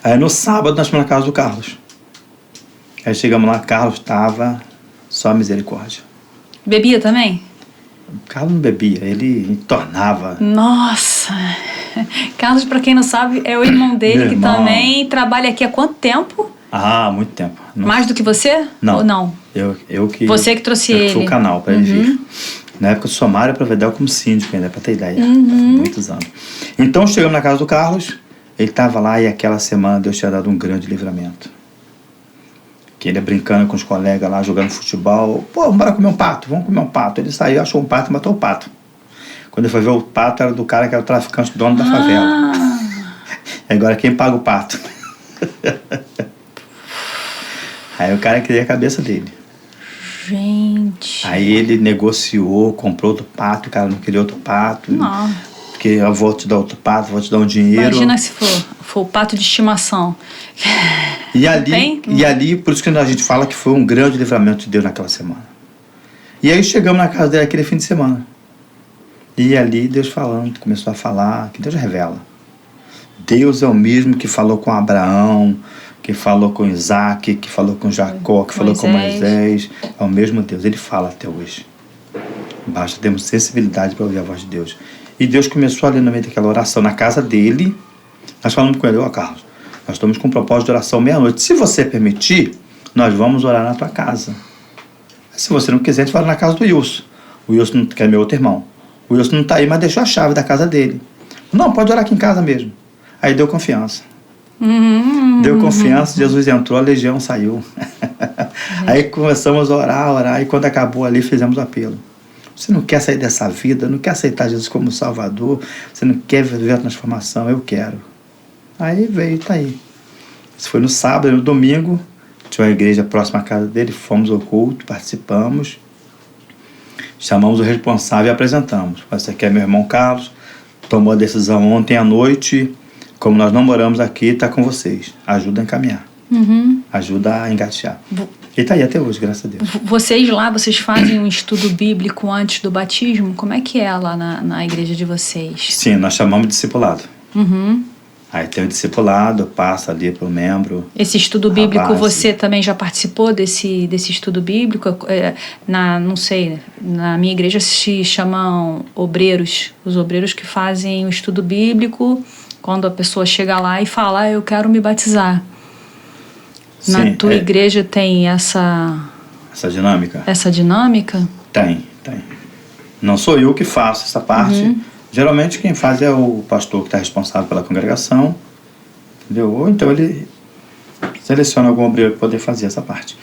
Aí no sábado nós fomos na casa do Carlos. Aí chegamos lá, Carlos estava só misericórdia. Bebia também? O Carlos não bebia, ele entornava. Nossa! Carlos, para quem não sabe, é o irmão dele, que também trabalha aqui há quanto tempo? Muito tempo. Mais do que você? Não. Ou não? Eu que... Você que trouxe ele. Eu fui o canal para ele vir. Na época do Somário Provedel como síndico ainda, para ter ideia. Muitos anos. Então chegamos na casa do Carlos, ele estava lá e aquela semana Deus tinha dado um grande livramento. Que ele brincando com os colegas lá, jogando futebol. Pô, bora comer um pato, vamos comer um pato. Ele saiu, achou um pato e matou o pato. Quando ele foi ver o pato, era do cara que era o traficante, dono da favela. E agora quem paga o pato? Aí o cara queria a cabeça dele. Gente. Aí ele negociou, comprou outro pato, o cara não queria outro pato. Não. Porque eu vou te dar outro pato, vou te dar um dinheiro. Imagina se for o pato de estimação. E ali, por isso que a gente fala que foi um grande livramento de Deus naquela semana. E aí chegamos na casa dele aquele fim de semana. E ali Deus falando, começou a falar, que Deus revela. Deus é o mesmo que falou com Abraão, que falou com Isaac, que falou com Jacó, que falou com Moisés. É o mesmo Deus, ele fala até hoje. Basta termos sensibilidade para ouvir a voz de Deus. E Deus começou ali no meio daquela oração, na casa dele. Nós falamos com ele: ó, Carlos, nós estamos com um propósito de oração meia-noite. Se você permitir, nós vamos orar na tua casa. Se você não quiser, a gente vai na casa do Wilson. O Wilson, que é meu outro irmão. O Wilson não está aí, mas deixou a chave da casa dele. Não, pode orar aqui em casa mesmo. Aí deu confiança. Deu confiança, Jesus entrou, a legião saiu. Aí começamos a orar, e quando acabou ali, fizemos o apelo. Você não quer sair dessa vida, não quer aceitar Jesus como Salvador, você não quer viver a transformação? Eu quero. Aí veio, tá aí. Isso foi no sábado, no domingo, tinha uma igreja próxima à casa dele, fomos ao culto, participamos, chamamos o responsável e apresentamos. Esse aqui é meu irmão Carlos, tomou a decisão ontem à noite, como nós não moramos aqui, está com vocês. Ajuda a encaminhar, ajuda a engatear. E está aí até hoje, graças a Deus. Vocês fazem um estudo bíblico antes do batismo? Como é que é lá na igreja de vocês? Sim, nós chamamos de discipulado. Aí tem o discipulado, passa ali para o membro. Esse estudo bíblico, você também já participou desse estudo bíblico? Não sei, na minha igreja se chamam obreiros. Os obreiros que fazem o estudo bíblico, quando a pessoa chega lá e fala: eu quero me batizar. Na Sim, tua igreja tem essa dinâmica? Essa dinâmica? Tem. Não sou eu que faço essa parte. Geralmente quem faz é o pastor que está responsável pela congregação, entendeu? Ou então ele seleciona algum obreiro para poder fazer essa parte.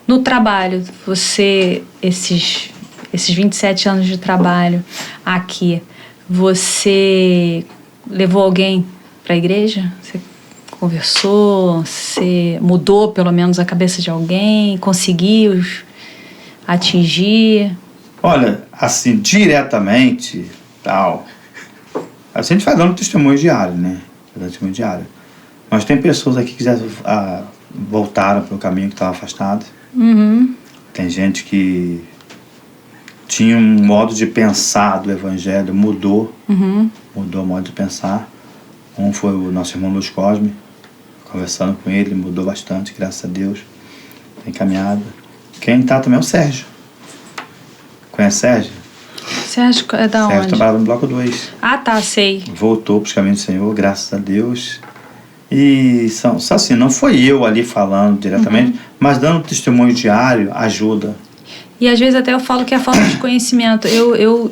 No trabalho, você, esses 27 anos de trabalho aqui, você levou alguém para a igreja? Você conversou? Você mudou pelo menos a cabeça de alguém? Conseguiu atingir? Olha, assim, diretamente, tal, a gente vai dando testemunho diário, né? Testemunho diário. Mas tem pessoas aqui que já voltaram para o caminho que estava afastado. Tem gente que tinha um modo de pensar do evangelho, mudou o modo de pensar. Um foi o nosso irmão Luiz Cosme, conversando com ele, mudou bastante, graças a Deus, tem caminhado. Quem está também é o Sérgio. Conhece o Sérgio? Sérgio é da onde? Sérgio trabalhava no Bloco 2. Ah, tá, sei. Voltou para os caminhos do Senhor, graças a Deus. E só assim, não foi eu ali falando diretamente, mas dando testemunho diário ajuda. E às vezes até eu falo que é falta de conhecimento. Eu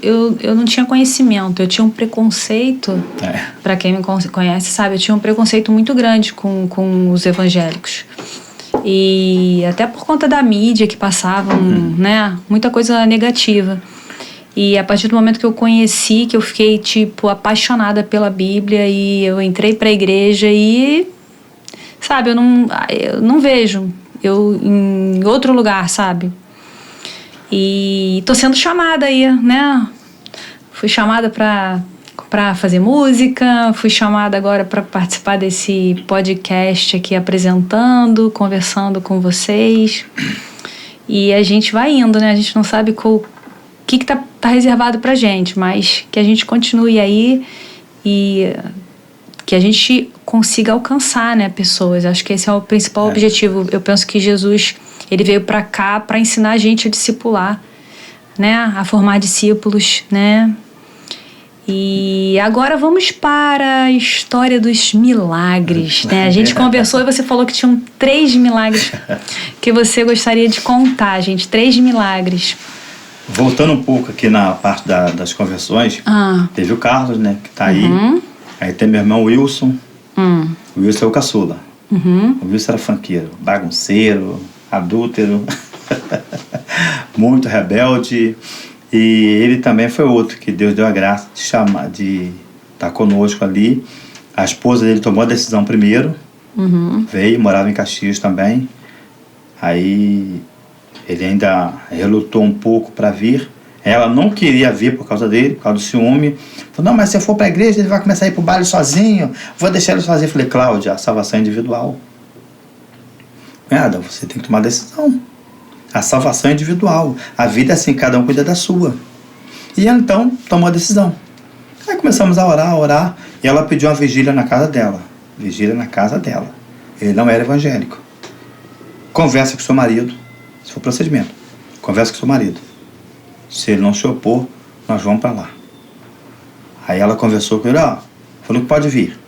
não tinha conhecimento, eu tinha um preconceito, para quem me conhece sabe, eu tinha um preconceito muito grande com os evangélicos. E até por conta da mídia que passavam, né, muita coisa negativa. E a partir do momento que eu conheci, que eu fiquei, tipo, apaixonada pela Bíblia e eu entrei para a igreja e, sabe, eu não vejo eu em outro lugar, sabe? E tô sendo chamada aí, né? Fui chamada para fazer música, fui chamada agora para participar desse podcast aqui apresentando, conversando com vocês. E a gente vai indo, né? A gente não sabe o que tá reservado pra gente, mas que a gente continue aí e que a gente consiga alcançar, né, pessoas. Acho que esse é o principal objetivo. Eu penso que Jesus, ele veio pra cá para ensinar a gente a discipular, né, a formar discípulos, né. E agora vamos para a história dos milagres, né? A gente conversou e você falou que tinham 3 milagres que você gostaria de contar, gente. 3 milagres. Voltando um pouco aqui na parte das conversões, teve o Carlos, né, que tá aí. Aí tem meu irmão Wilson. O Wilson é o caçula. O Wilson era funkeiro, bagunceiro, adúltero, muito rebelde. E ele também foi outro que Deus deu a graça de chamar, de estar conosco ali. A esposa dele tomou a decisão primeiro, veio, morava em Caxias também. Aí ele ainda relutou um pouco para vir. Ela não queria vir por causa dele, por causa do ciúme. Falou, não, mas se eu for para a igreja, ele vai começar a ir para o baile sozinho. Vou deixar ele sozinho. Eu falei, Cláudia, a salvação é individual. Nada, você tem que tomar decisão. A salvação é individual. A vida é assim, cada um cuida da sua. E ela, então, tomou a decisão. Aí começamos a orar. E ela pediu uma vigília na casa dela. Vigília na casa dela. Ele não era evangélico. Conversa com seu marido. Esse foi o procedimento. Conversa com seu marido. Se ele não se opor, nós vamos para lá. Aí ela conversou com ele, falou que pode vir.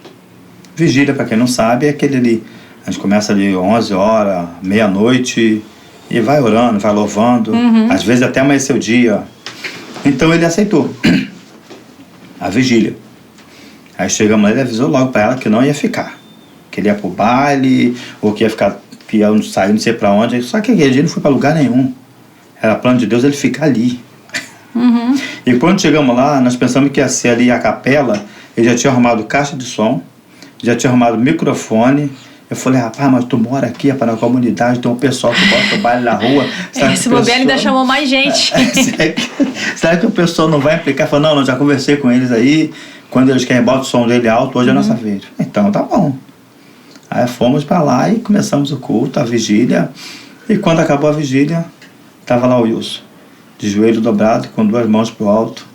Vigília, para quem não sabe, é aquele ali. A gente começa ali 11 horas, meia-noite, e vai orando, vai louvando. Às vezes até amanhecer o dia. Então ele aceitou a vigília. Aí chegamos lá, ele avisou logo para ela que não ia ficar. Que ele ia pro baile, ou que ia ficar, que ia sair não sei para onde. Só que aquele dia não foi para lugar nenhum. Era plano de Deus ele ficar ali. E quando chegamos lá, nós pensamos que ia ser ali a capela. Ele já tinha arrumado caixa de som, já tinha arrumado microfone. Eu falei, rapaz, mas tu mora aqui, rapaz, na comunidade, tem um pessoal que bota o baile na rua. Esse bobeiro ainda chamou mais gente. Será que o pessoal não vai implicar? Falei, não, já conversei com eles aí. Quando eles querem botar o som dele alto, hoje é a nossa vez. Então, tá bom. Aí fomos para lá e começamos o culto, a vigília. E quando acabou a vigília, estava lá o Wilson, de joelho dobrado, com 2 mãos pro alto,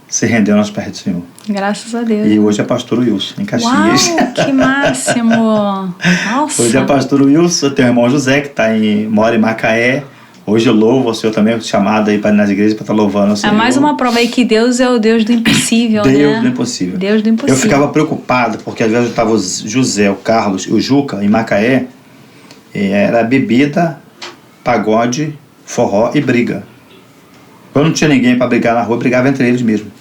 se rendendo aos pés do Senhor. Graças a Deus. E hoje é pastor Wilson, em Caxias. Uau, que máximo! Nossa! Hoje é pastor Wilson, tem o irmão José, que mora em Macaé. Hoje eu louvo o Senhor também, chamado aí para ir nas igrejas para estar louvando o Senhor. É mais uma prova aí que Deus é o Deus do impossível, né? Deus do impossível. Deus do impossível. Eu ficava preocupado, porque às vezes eu estava o José, o Carlos e o Juca em Macaé, E era bebida, pagode, forró e briga. Quando não tinha ninguém para brigar na rua, brigava entre eles mesmo.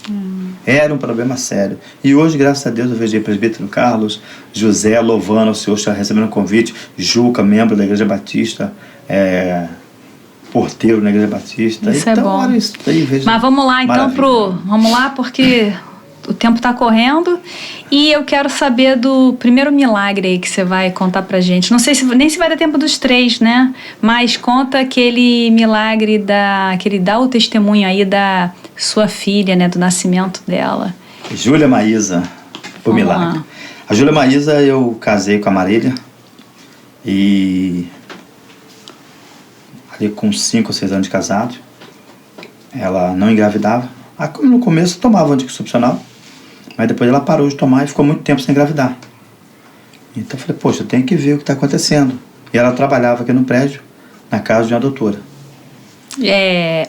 Era um problema sério. E hoje, graças a Deus, eu vejo o presbítero Carlos, José, louvando o Senhor, está recebendo um convite, Juca, membro da Igreja Batista, porteiro na Igreja Batista. Isso então, é bom. Olha isso aí, vejo. Mas vamos lá, então, Maravilha. vamos lá, porque o tempo está correndo e eu quero saber do primeiro milagre aí que você vai contar pra gente. Não sei nem se vai dar tempo dos 3, né? Mas conta aquele milagre que ele dá o testemunho aí da sua filha, né? Do nascimento dela. Júlia Maísa, o Vamos milagre. lá. A Júlia Maísa, eu casei com a Marília e ali com 5 ou 6 anos de casado, ela não engravidava. No começo tomava anticoncepcional, mas depois ela parou de tomar e ficou muito tempo sem engravidar. Então eu falei, poxa, eu tenho que ver o que está acontecendo. E ela trabalhava aqui no prédio, na casa de uma doutora.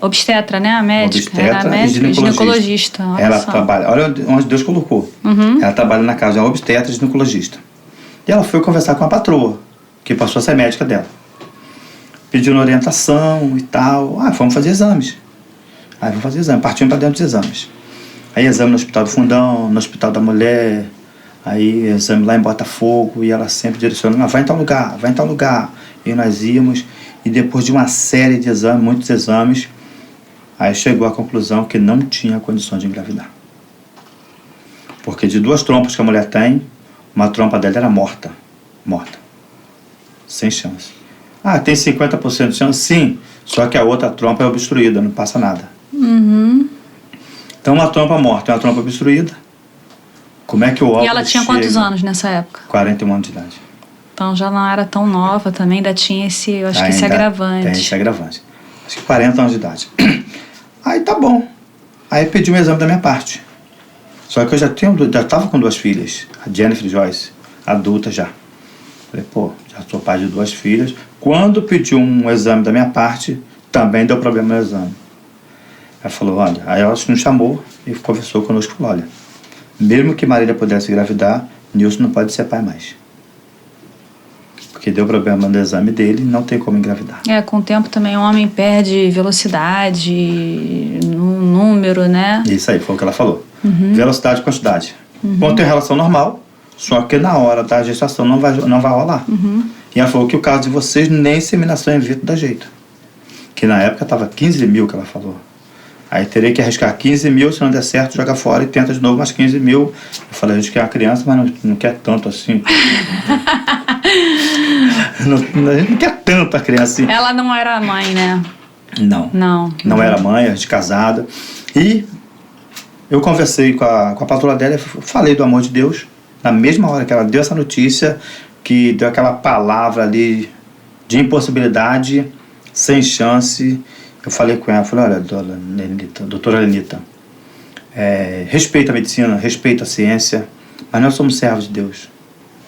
Obstetra, né? A médica. Obstetra Era médica e ginecologista. Olha Ela só. trabalha, olha onde Deus colocou. Ela trabalha na casa de uma obstetra e ginecologista. E ela foi conversar com a patroa, que passou a ser médica dela. Pedindo orientação e tal. Vamos fazer exames. Aí vamos fazer exame, partindo para dentro dos exames. Aí exame no Hospital do Fundão, no Hospital da Mulher, aí exame lá em Botafogo, e ela sempre direcionando, vai em tal lugar, vai em tal lugar. E nós íamos, e depois de uma série de exames, muitos exames, aí chegou à conclusão que não tinha condições de engravidar. Porque de 2 trompas que a mulher tem, uma trompa dela era morta. Sem chance. Tem 50% de chance? Sim, só que a outra trompa é obstruída, não passa nada. Então uma trompa morta e uma trompa obstruída, como é que o óvulo E ela tinha quantos chega? anos nessa época? 41 anos de idade. Então já não era tão nova também, ainda tinha esse agravante. Tem esse agravante. Acho que 40 anos de idade. Aí tá bom. Aí pedi um exame da minha parte. Só que eu já estava com 2 filhas, a Jennifer e Joyce, adulta já. Falei, já sou pai de 2 filhas. Quando pedi um exame da minha parte, também deu problema no exame. Ela falou, olha, aí ela nos chamou e conversou conosco, falou, olha, mesmo que Marília pudesse engravidar, Nilson não pode ser pai mais. Porque deu problema no exame dele, não tem como engravidar. Com o tempo também o homem perde velocidade, no número, né? Isso aí, foi o que ela falou. Velocidade e quantidade. Bom, tem relação normal, só que na hora da gestação não vai rolar. E ela falou que o caso de vocês, nem inseminação in vitro dá jeito. Que na época estava 15 mil que ela falou. Aí teria que arriscar 15 mil, se não der certo, joga fora e tenta de novo mais 15 mil. Eu falei, a gente quer uma criança, mas não quer tanto assim. A gente não quer tanto a criança assim. Ela não era mãe, né? Não era mãe, a gente casada. E eu conversei com a patroa dela e falei do amor de Deus. Na mesma hora que ela deu essa notícia, que deu aquela palavra ali de impossibilidade, sem chance, eu falei com ela, falei, olha, doutora Lenita, respeita a medicina, respeita a ciência, mas nós somos servos de Deus,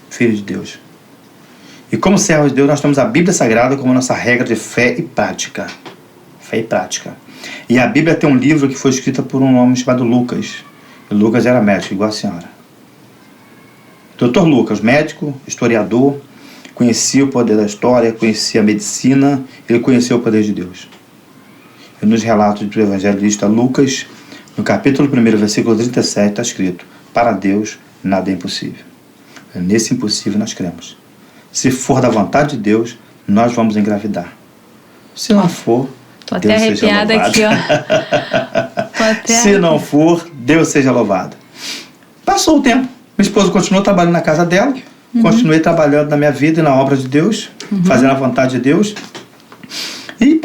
filhos de Deus. E como servos de Deus, nós temos a Bíblia Sagrada como nossa regra de fé e prática. Fé e prática. E a Bíblia tem um livro que foi escrito por um homem chamado Lucas. E Lucas era médico, igual a senhora. Dr. Lucas, médico, historiador, conhecia o poder da história, conhecia a medicina, ele conhecia o poder de Deus. E nos relatos do evangelista Lucas, no capítulo 1, versículo 37, está escrito, para Deus nada é impossível. Nesse impossível nós cremos. Se for da vontade de Deus, nós vamos engravidar. Se não for, Tô até Deus seja arrepiada louvado. aqui, ó. Se não for, Deus seja louvado. Passou o tempo. Minha esposa continuou trabalhando na casa dela, continuei trabalhando na minha vida e na obra de Deus, fazendo a vontade de Deus. E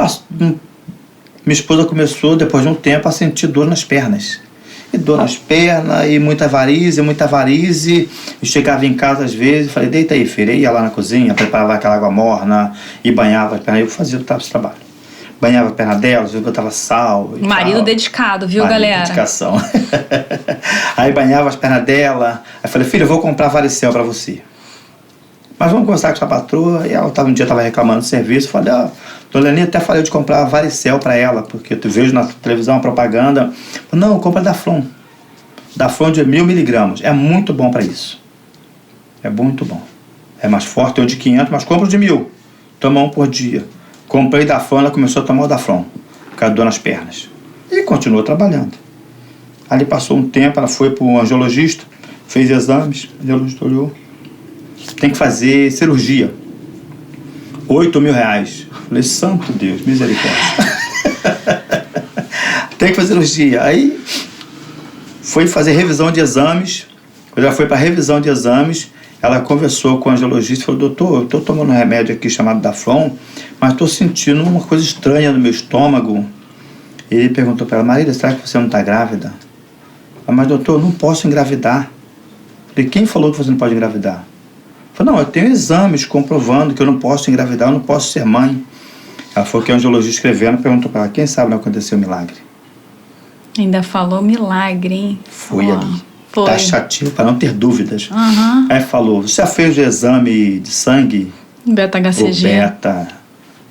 minha esposa começou, depois de um tempo, a sentir dor nas pernas. E dor nas pernas, e muita varize. E chegava em casa às vezes, falei, deita aí, filha. Ia lá na cozinha, preparava aquela água morna e banhava as pernas. Eu fazia esse trabalho. Banhava a perna dela, eu botava sal. Marido dedicado, viu, galera? Dedicação. Aí banhava as pernas dela. Aí falei, filha, eu vou comprar varicel pra você. Mas vamos conversar com sua patroa. E ela um dia estava reclamando do serviço. Falei, dona Lenita, até falei de comprar varicel para ela, porque eu vejo na televisão a propaganda. Não, compra Daflon. Daflon de 1000 miligramas. É muito bom para isso. É muito bom. É mais forte, tem o de 500, mas compra o de 1000. toma um por dia. Comprei Daflon, ela começou a tomar o Daflon, por causa da dor nas pernas. E continuou trabalhando. Ali passou um tempo, ela foi para o angiologista, fez exames, o angiologista olhou. Tem que fazer cirurgia. R$8.000. Falei, santo Deus, misericórdia. Tem que fazer cirurgia. Aí foi fazer revisão de exames. Quando ela foi para revisão de exames, ela conversou com o angiologista e falou, doutor, eu estou tomando um remédio aqui chamado Daflon, mas estou sentindo uma coisa estranha no meu estômago. Ele perguntou para ela, Marília, será que você não está grávida? Ela, mas doutor, eu não posso engravidar. Falei, quem falou que você não pode engravidar? Falei, não, eu tenho exames comprovando que eu não posso engravidar, eu não posso ser mãe. Ela falou que o angiologista escrevendo perguntou para ela, quem sabe não aconteceu um milagre? Ainda falou milagre, hein? Foi ali. Foi. Taxativo, para não ter dúvidas. Uhum. Aí falou, você já fez o exame de sangue? Beta-HCG. O beta?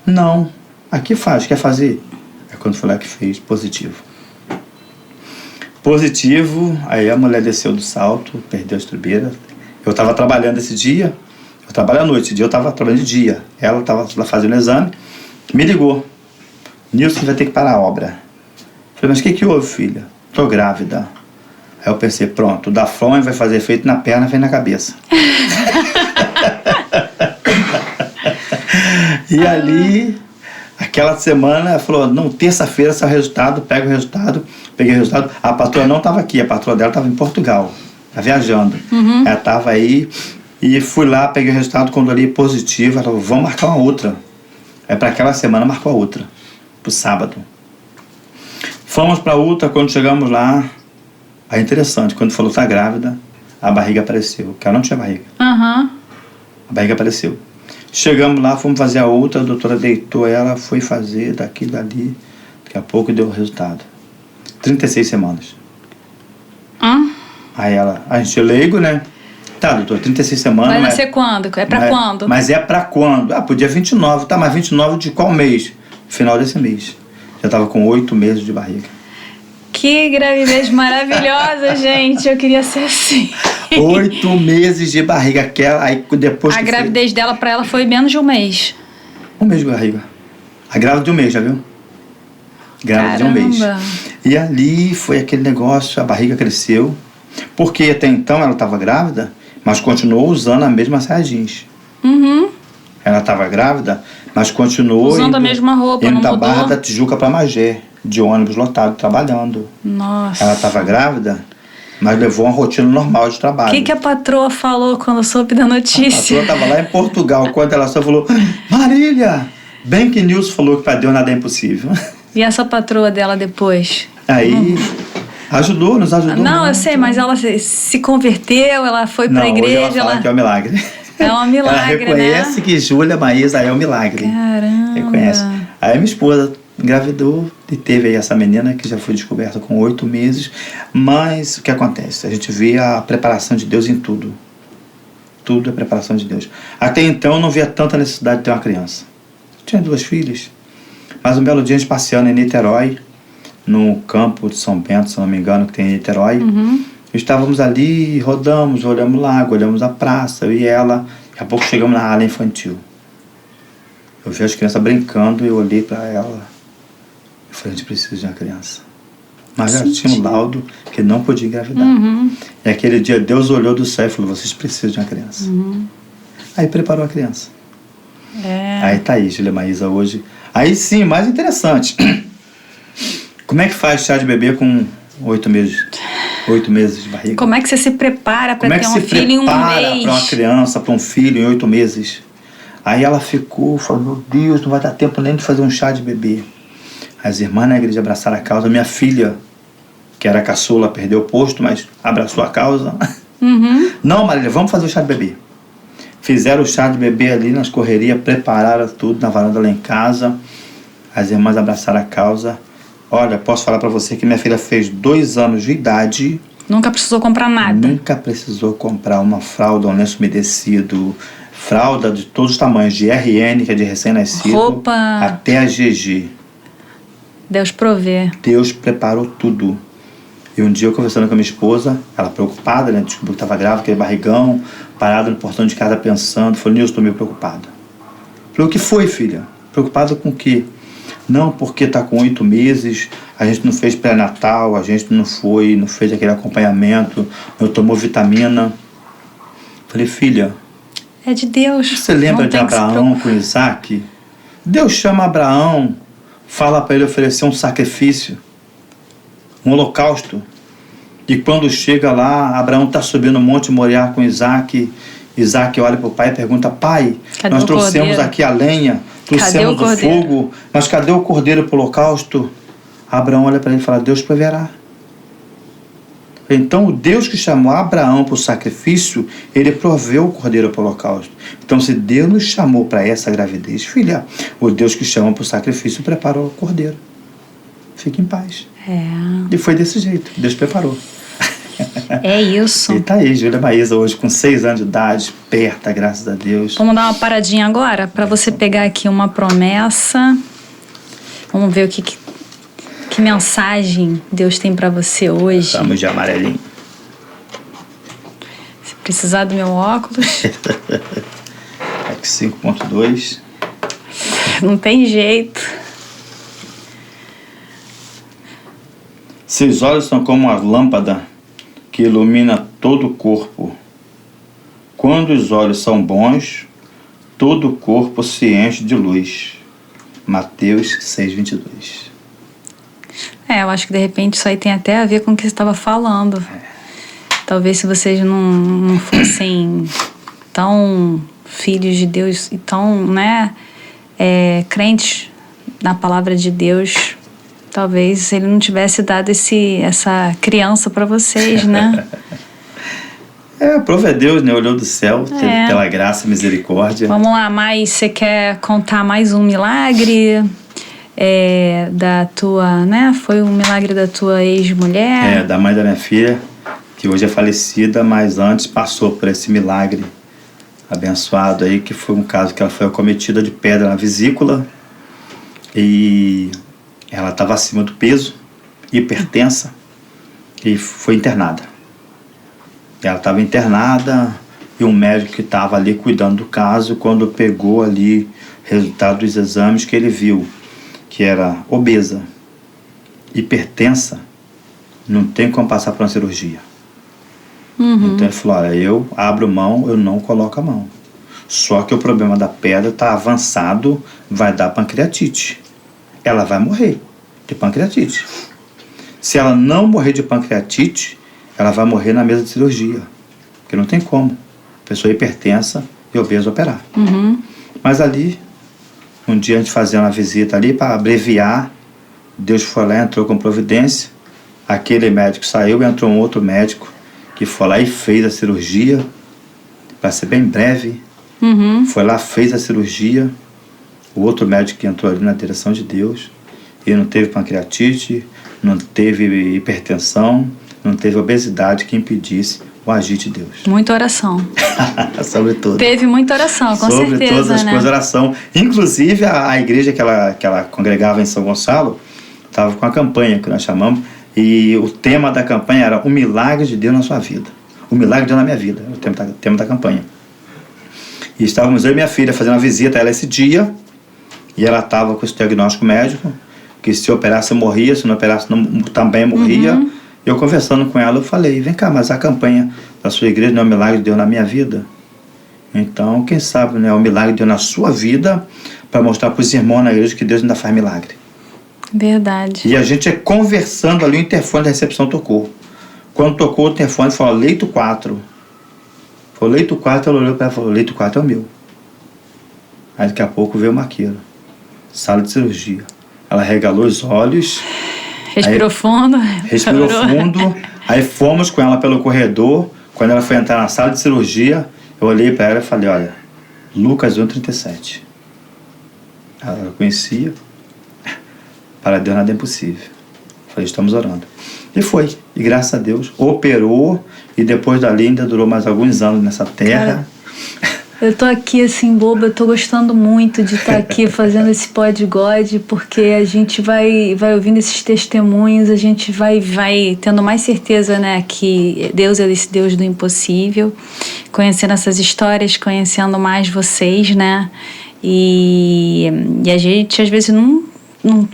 Não. Aqui faz, quer fazer? Aí quando foi lá que fez, positivo. Positivo, aí a mulher desceu do salto, perdeu a estribeira. Eu estava trabalhando esse dia, eu trabalho à noite, esse dia eu estava trabalhando de dia. Ela estava lá fazendo o exame, me ligou. Nilson, você vai ter que parar a obra. Falei, mas o que houve, filha? Tô grávida. Aí eu pensei, pronto, o Daflon vai fazer efeito na perna, vem na cabeça. E ali, aquela semana, ela falou, não, terça-feira sai o resultado, pega o resultado. Peguei o resultado, a patroa não estava aqui, a patroa dela estava em Portugal, estava viajando. Uhum. Ela estava aí e fui lá, peguei o resultado, quando eu li positivo, ela falou, vamos marcar uma outra. Aí para aquela semana marcou a outra, pro sábado. Fomos para a outra, quando chegamos lá, é interessante, quando falou tá grávida, a barriga apareceu, porque ela não tinha barriga. Uhum. A barriga apareceu. Chegamos lá, fomos fazer a outra, a doutora deitou ela, foi fazer daqui, dali, daqui a pouco deu o resultado. 36 semanas. Aí ela, a gente é leigo, né? Tá, doutor, 36 semanas. Vai nascer quando? É pra quando? Mas é pra quando? Ah, pro dia 29. Tá, mas 29 de qual mês? Final desse mês. Já tava com 8 meses de barriga. Que gravidez maravilhosa, gente. Eu queria ser assim. 8 meses de barriga. Aquela, aí depois a gravidez dela pra ela foi menos de um mês. Um mês de barriga. A grávida de um mês, já viu? Grávida de um mês. E ali foi aquele negócio, a barriga cresceu. Porque até então ela estava grávida, mas continuou usando a mesma saia jeans. Uhum. Ela estava grávida, mas continuou usando a mesma roupa, indo não da mudou? Barra da Tijuca para Magé, de ônibus lotado, trabalhando. Nossa. Ela estava grávida, mas levou uma rotina normal de trabalho. O que a patroa falou quando soube da notícia? A patroa estava lá em Portugal, quando ela só falou, Marília, bem que Nilson falou que para Deus nada é impossível. E essa patroa dela depois? Aí, nos ajudou. Não, muito. Eu sei, mas ela se converteu, ela foi pra igreja. Hoje ela fala que é um milagre. É um milagre, ela reconhece, né? Que Júlia Maísa é um milagre. Caramba. Reconhece. Aí minha esposa engravidou e teve aí essa menina que já foi descoberta com 8 meses. Mas o que acontece? A gente vê a preparação de Deus em tudo. Tudo é preparação de Deus. Até então eu não via tanta necessidade de ter uma criança. Eu tinha 2 filhas. Mas um belo dia a gente passeando em Niterói, no campo de São Bento, se não me engano, que tem em Niterói. Uhum. Estávamos ali, rodamos, olhamos o lago, olhamos a praça, eu e ela. Daqui a pouco chegamos na ala infantil. Eu vi as crianças brincando e eu olhei para ela. Eu falei, a gente precisa de uma criança. Mas já tinha um laudo que não podia engravidar. Uhum. E aquele dia Deus olhou do céu e falou, vocês precisam de uma criança. Uhum. Aí preparou a criança. É. Aí tá aí, Júlia Maísa, hoje. Aí sim, mais interessante. Como é que faz chá de bebê com 8 meses? 8 meses de barriga? Como é que você se prepara para ter um filho em um mês? Como é que se prepara para uma criança, para um filho em 8 meses? Aí ela ficou, falou, meu Deus, não vai dar tempo nem de fazer um chá de bebê. As irmãs na igreja abraçaram a causa. Minha filha, que era caçula, perdeu o posto, mas abraçou a causa. Uhum. Não, Marília, vamos fazer o chá de bebê. Fizeram o chá de bebê ali nas correrias, prepararam tudo na varanda lá em casa. As irmãs abraçaram a causa. Olha, posso falar para você que minha filha fez 2 anos de idade. Nunca precisou comprar nada. Nunca precisou comprar uma fralda, um lenço umedecido, fralda de todos os tamanhos, de RN, que é de recém-nascido, roupa, até a GG. Deus provê. Deus preparou tudo. E um dia eu conversando com a minha esposa, ela preocupada, né? Descobriu que estava grávida, aquele barrigão, parada no portão de casa pensando. Falei, Nilson, estou meio preocupada. Falei, o que foi, filha? Preocupada com o quê? Não, porque está com 8 meses, a gente não fez pré-natal, a gente não fez aquele acompanhamento, não tomou vitamina. Falei, filha, é de Deus. Você lembra de Abraão com Isaac? Deus chama Abraão, fala para ele oferecer um sacrifício, um holocausto. E quando chega lá, Abraão está subindo o Monte Moriá com Isaac. Isaac olha para o pai e pergunta, pai, cadê nós trouxemos aqui a lenha, trouxemos o fogo, mas cadê o cordeiro para o holocausto? Abraão olha para ele e fala, Deus proverá. Então, o Deus que chamou Abraão para o sacrifício, ele proveu o cordeiro para o holocausto. Então, se Deus nos chamou para essa gravidez, filha, o Deus que chama para o sacrifício preparou o cordeiro. Fique em paz. E foi desse jeito, Deus preparou. É isso. E tá aí, Júlia Maísa, hoje com 6 anos de idade, esperta, graças a Deus. Vamos dar uma paradinha agora, para você pegar aqui uma promessa. Vamos ver que mensagem Deus tem para você hoje. Estamos de amarelinho. Se precisar do meu óculos. Aqui 5.2. Não tem jeito. Seus olhos são como uma lâmpada que ilumina todo o corpo. Quando os olhos são bons, todo o corpo se enche de luz. Mateus 6:22. Eu acho que de repente isso aí tem até a ver com o que você estava falando. Talvez se vocês não fossem tão filhos de Deus e tão, crentes na palavra de Deus, talvez ele não tivesse dado essa criança para vocês, né? Prova é Deus, né? Olhou do céu, teve pela graça e misericórdia. Vamos lá, mas você quer contar mais um milagre da tua, Foi um milagre da tua ex-mulher? Da mãe da minha filha, que hoje é falecida, mas antes passou por esse milagre abençoado aí, que foi um caso que ela foi acometida de pedra na vesícula e ela estava acima do peso, hipertensa, e foi internada. Ela estava internada e um médico que estava ali cuidando do caso, quando pegou ali resultado dos exames, que ele viu que era obesa, hipertensa, não tem como passar por uma cirurgia. Então ele falou, olha, eu abro mão, eu não coloco a mão. Só que o problema da pedra está avançado, vai dar pancreatite. Ela vai morrer de pancreatite. Se ela não morrer de pancreatite, ela vai morrer na mesa de cirurgia. Porque não tem como. Pessoa hipertensa e obesa operar. Mas ali, um dia a gente fazendo uma visita ali para abreviar, Deus foi lá, entrou com providência, aquele médico saiu, entrou um outro médico que foi lá e fez a cirurgia, para ser bem breve. Foi lá, fez a cirurgia. O outro médico que entrou ali na direção de Deus, e não teve pancreatite, não teve hipertensão, não teve obesidade que impedisse o agir de Deus. Muita oração. Sobre tudo. Teve muita oração, com certeza, sobre todas as coisas, oração. Inclusive, a igreja que ela congregava em São Gonçalo estava com a campanha que nós chamamos, e o tema da campanha era o milagre de Deus na sua vida. O milagre de Deus na minha vida, é o tema da campanha. E estávamos eu e minha filha fazendo uma visita a ela esse dia, e ela estava com esse diagnóstico médico, que se operasse morria, se não operasse também morria. Eu conversando com ela, eu falei, vem cá, mas a campanha da sua igreja não é o milagre de Deus na minha vida? Então, quem sabe, né, é o milagre de Deus na sua vida, para mostrar para os irmãos na igreja que Deus ainda faz milagre. Verdade. E a gente conversando ali, o interfone da recepção tocou. Quando tocou o interfone, falou, leito 4. Falou, leito 4, ela olhou para ela e falou, leito 4 é o meu. Aí daqui a pouco veio o maqueiro. Sala de cirurgia. Ela regalou os olhos. Respirou fundo. Respirou fundo. Aí fomos com ela pelo corredor. Quando ela foi entrar na sala de cirurgia, eu olhei para ela e falei, olha, Lucas 1,37. Ela conhecia. Para Deus nada é impossível. Falei, estamos orando. E foi. E graças a Deus, operou. E depois dali ainda durou mais alguns anos nessa terra. Cara, eu tô aqui assim, boba, eu tô gostando muito de estar aqui fazendo esse Pod God, porque a gente vai ouvindo esses testemunhos, a gente vai tendo mais certeza, né, que Deus é esse Deus do impossível, conhecendo essas histórias, conhecendo mais vocês, né, E a gente, às vezes, não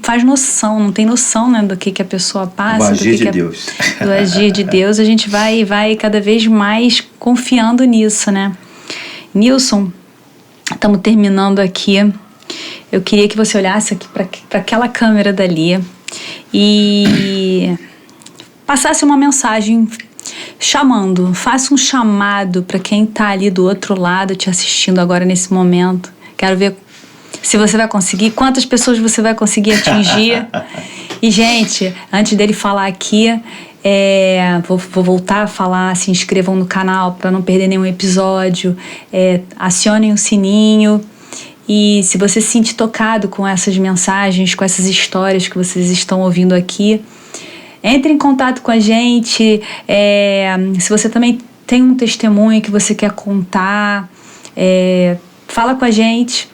faz noção, não tem noção, né, do que a pessoa passa. O agir de Deus. Do agir de Deus, a gente vai cada vez mais confiando nisso, né? Nilson, estamos terminando aqui. Eu queria que você olhasse aqui para aquela câmera dali e passasse uma mensagem chamando, faça um chamado para quem está ali do outro lado te assistindo agora nesse momento. Quero ver se você vai conseguir, quantas pessoas você vai conseguir atingir. E, gente, antes dele falar aqui, vou voltar a falar, se inscrevam no canal para não perder nenhum episódio, acionem o sininho. E se você se sentir tocado com essas mensagens, com essas histórias que vocês estão ouvindo aqui, entre em contato com a gente. Se você também tem um testemunho que você quer contar, fala com a gente.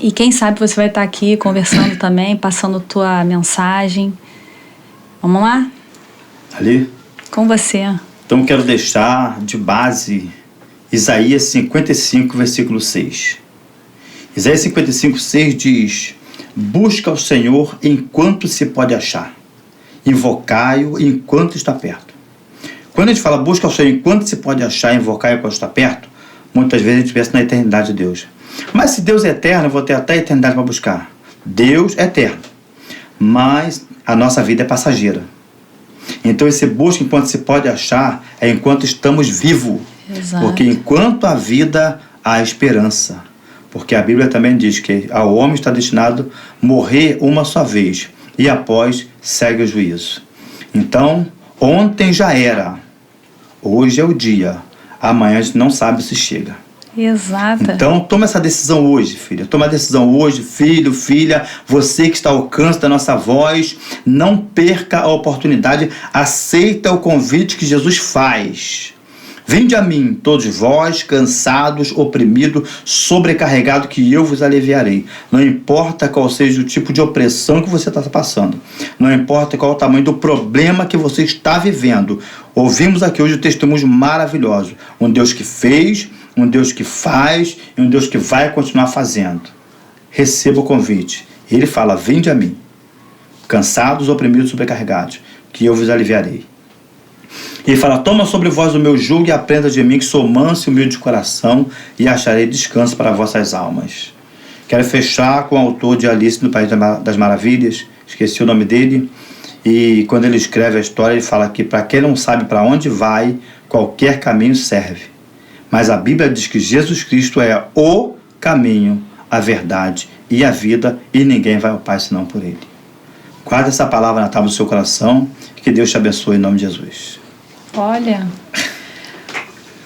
E quem sabe você vai estar aqui conversando também, passando tua mensagem. Vamos lá? Ali? Com você. Então quero deixar de base Isaías 55, versículo 6. Isaías 55, 6 diz: busca o Senhor enquanto se pode achar. Invocai-o enquanto está perto. Quando a gente fala busca o Senhor enquanto se pode achar, invocai-o enquanto está perto, muitas vezes a gente pensa na eternidade de Deus. Mas se Deus é eterno, eu vou ter até a eternidade para buscar. Deus é eterno, mas a nossa vida é passageira. Então esse busca enquanto se pode achar é enquanto estamos vivos. Exato. Porque enquanto há vida, há esperança. Porque a Bíblia também diz que ao homem está destinado morrer uma só vez e após segue o juízo. Então, ontem já era, hoje é o dia, amanhã a gente não sabe se chega. Exato. Então, toma essa decisão hoje, filha. Toma a decisão hoje, filho, filha. Você que está ao alcance da nossa voz, não perca a oportunidade. Aceita o convite que Jesus faz. Vinde a mim, todos vós, cansados, oprimidos, sobrecarregados, que eu vos aliviarei. Não importa qual seja o tipo de opressão que você está passando. Não importa qual o tamanho do problema que você está vivendo. Ouvimos aqui hoje um testemunho maravilhoso. Um Deus que fez, um Deus que faz e um Deus que vai continuar fazendo. Receba o convite. Ele fala: vinde a mim, cansados, oprimidos, sobrecarregados, que eu vos aliviarei. Ele fala: toma sobre vós o meu jugo e aprenda de mim, que sou manso e humilde de coração, e acharei descanso para vossas almas. Quero fechar com o autor de Alice no País das Maravilhas, esqueci o nome dele, e quando ele escreve a história, ele fala que para quem não sabe para onde vai, qualquer caminho serve. Mas a Bíblia diz que Jesus Cristo é o caminho, a verdade e a vida, e ninguém vai ao Pai senão por Ele. Guarda essa palavra na tábua do seu coração, que Deus te abençoe em nome de Jesus. Olha,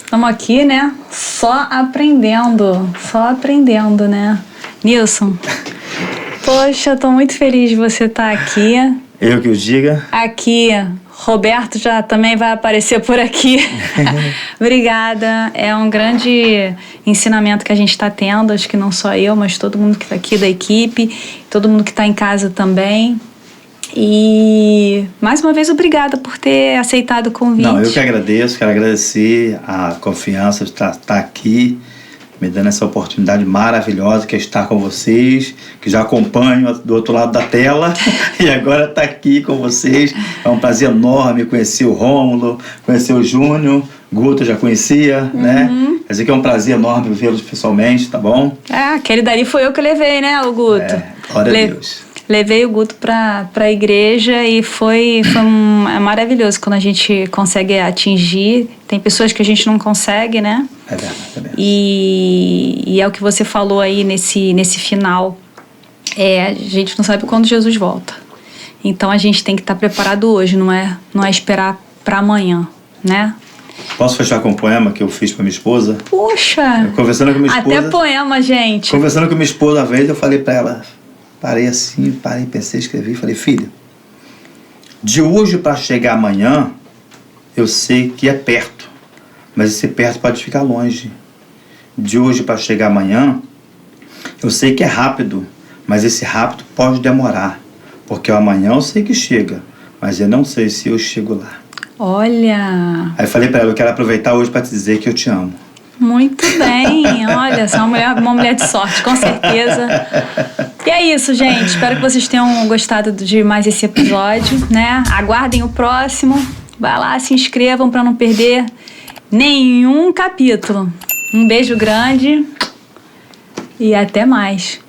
estamos aqui, né? Só aprendendo, né? Nilson, poxa, estou muito feliz de você estar aqui. Eu que o diga. Aqui, Roberto já também vai aparecer por aqui. Obrigada. É um grande ensinamento que a gente está tendo. Acho que não só eu, mas todo mundo que está aqui da equipe, todo mundo que está em casa também. E mais uma vez, obrigada por ter aceitado o convite. Não, eu que agradeço, quero agradecer a confiança de estar aqui, me dando essa oportunidade maravilhosa que é estar com vocês, que já acompanho do outro lado da tela e agora está aqui com vocês. É um prazer enorme conhecer o Rômulo, conhecer o Júnior, Guto eu já conhecia, né? Quer dizer que é um prazer enorme vê-los pessoalmente, tá bom? Aquele dali foi eu que levei, né, o Guto? Glória a Deus. Levei o Guto para a igreja e foi maravilhoso quando a gente consegue atingir. Tem pessoas que a gente não consegue, né? É verdade, é verdade. E é o que você falou aí nesse final. A gente não sabe quando Jesus volta. Então a gente tem que estar preparado hoje, não é esperar para amanhã, né? Posso fechar com um poema que eu fiz para minha esposa? Puxa! Conversando com minha esposa. Até poema, gente. Conversando com minha esposa uma vez, eu falei para ela. Parei, pensei, escrevi, falei: filha, de hoje para chegar amanhã, eu sei que é perto, mas esse perto pode ficar longe. De hoje para chegar amanhã, eu sei que é rápido, mas esse rápido pode demorar, porque o amanhã eu sei que chega, mas eu não sei se eu chego lá. Olha! Aí falei para ela: eu quero aproveitar hoje para te dizer que eu te amo. Muito bem, olha, você é uma mulher de sorte, com certeza. E é isso, gente. Espero que vocês tenham gostado de mais esse episódio, né? Aguardem o próximo. Vai lá, se inscrevam para não perder nenhum capítulo. Um beijo grande e até mais.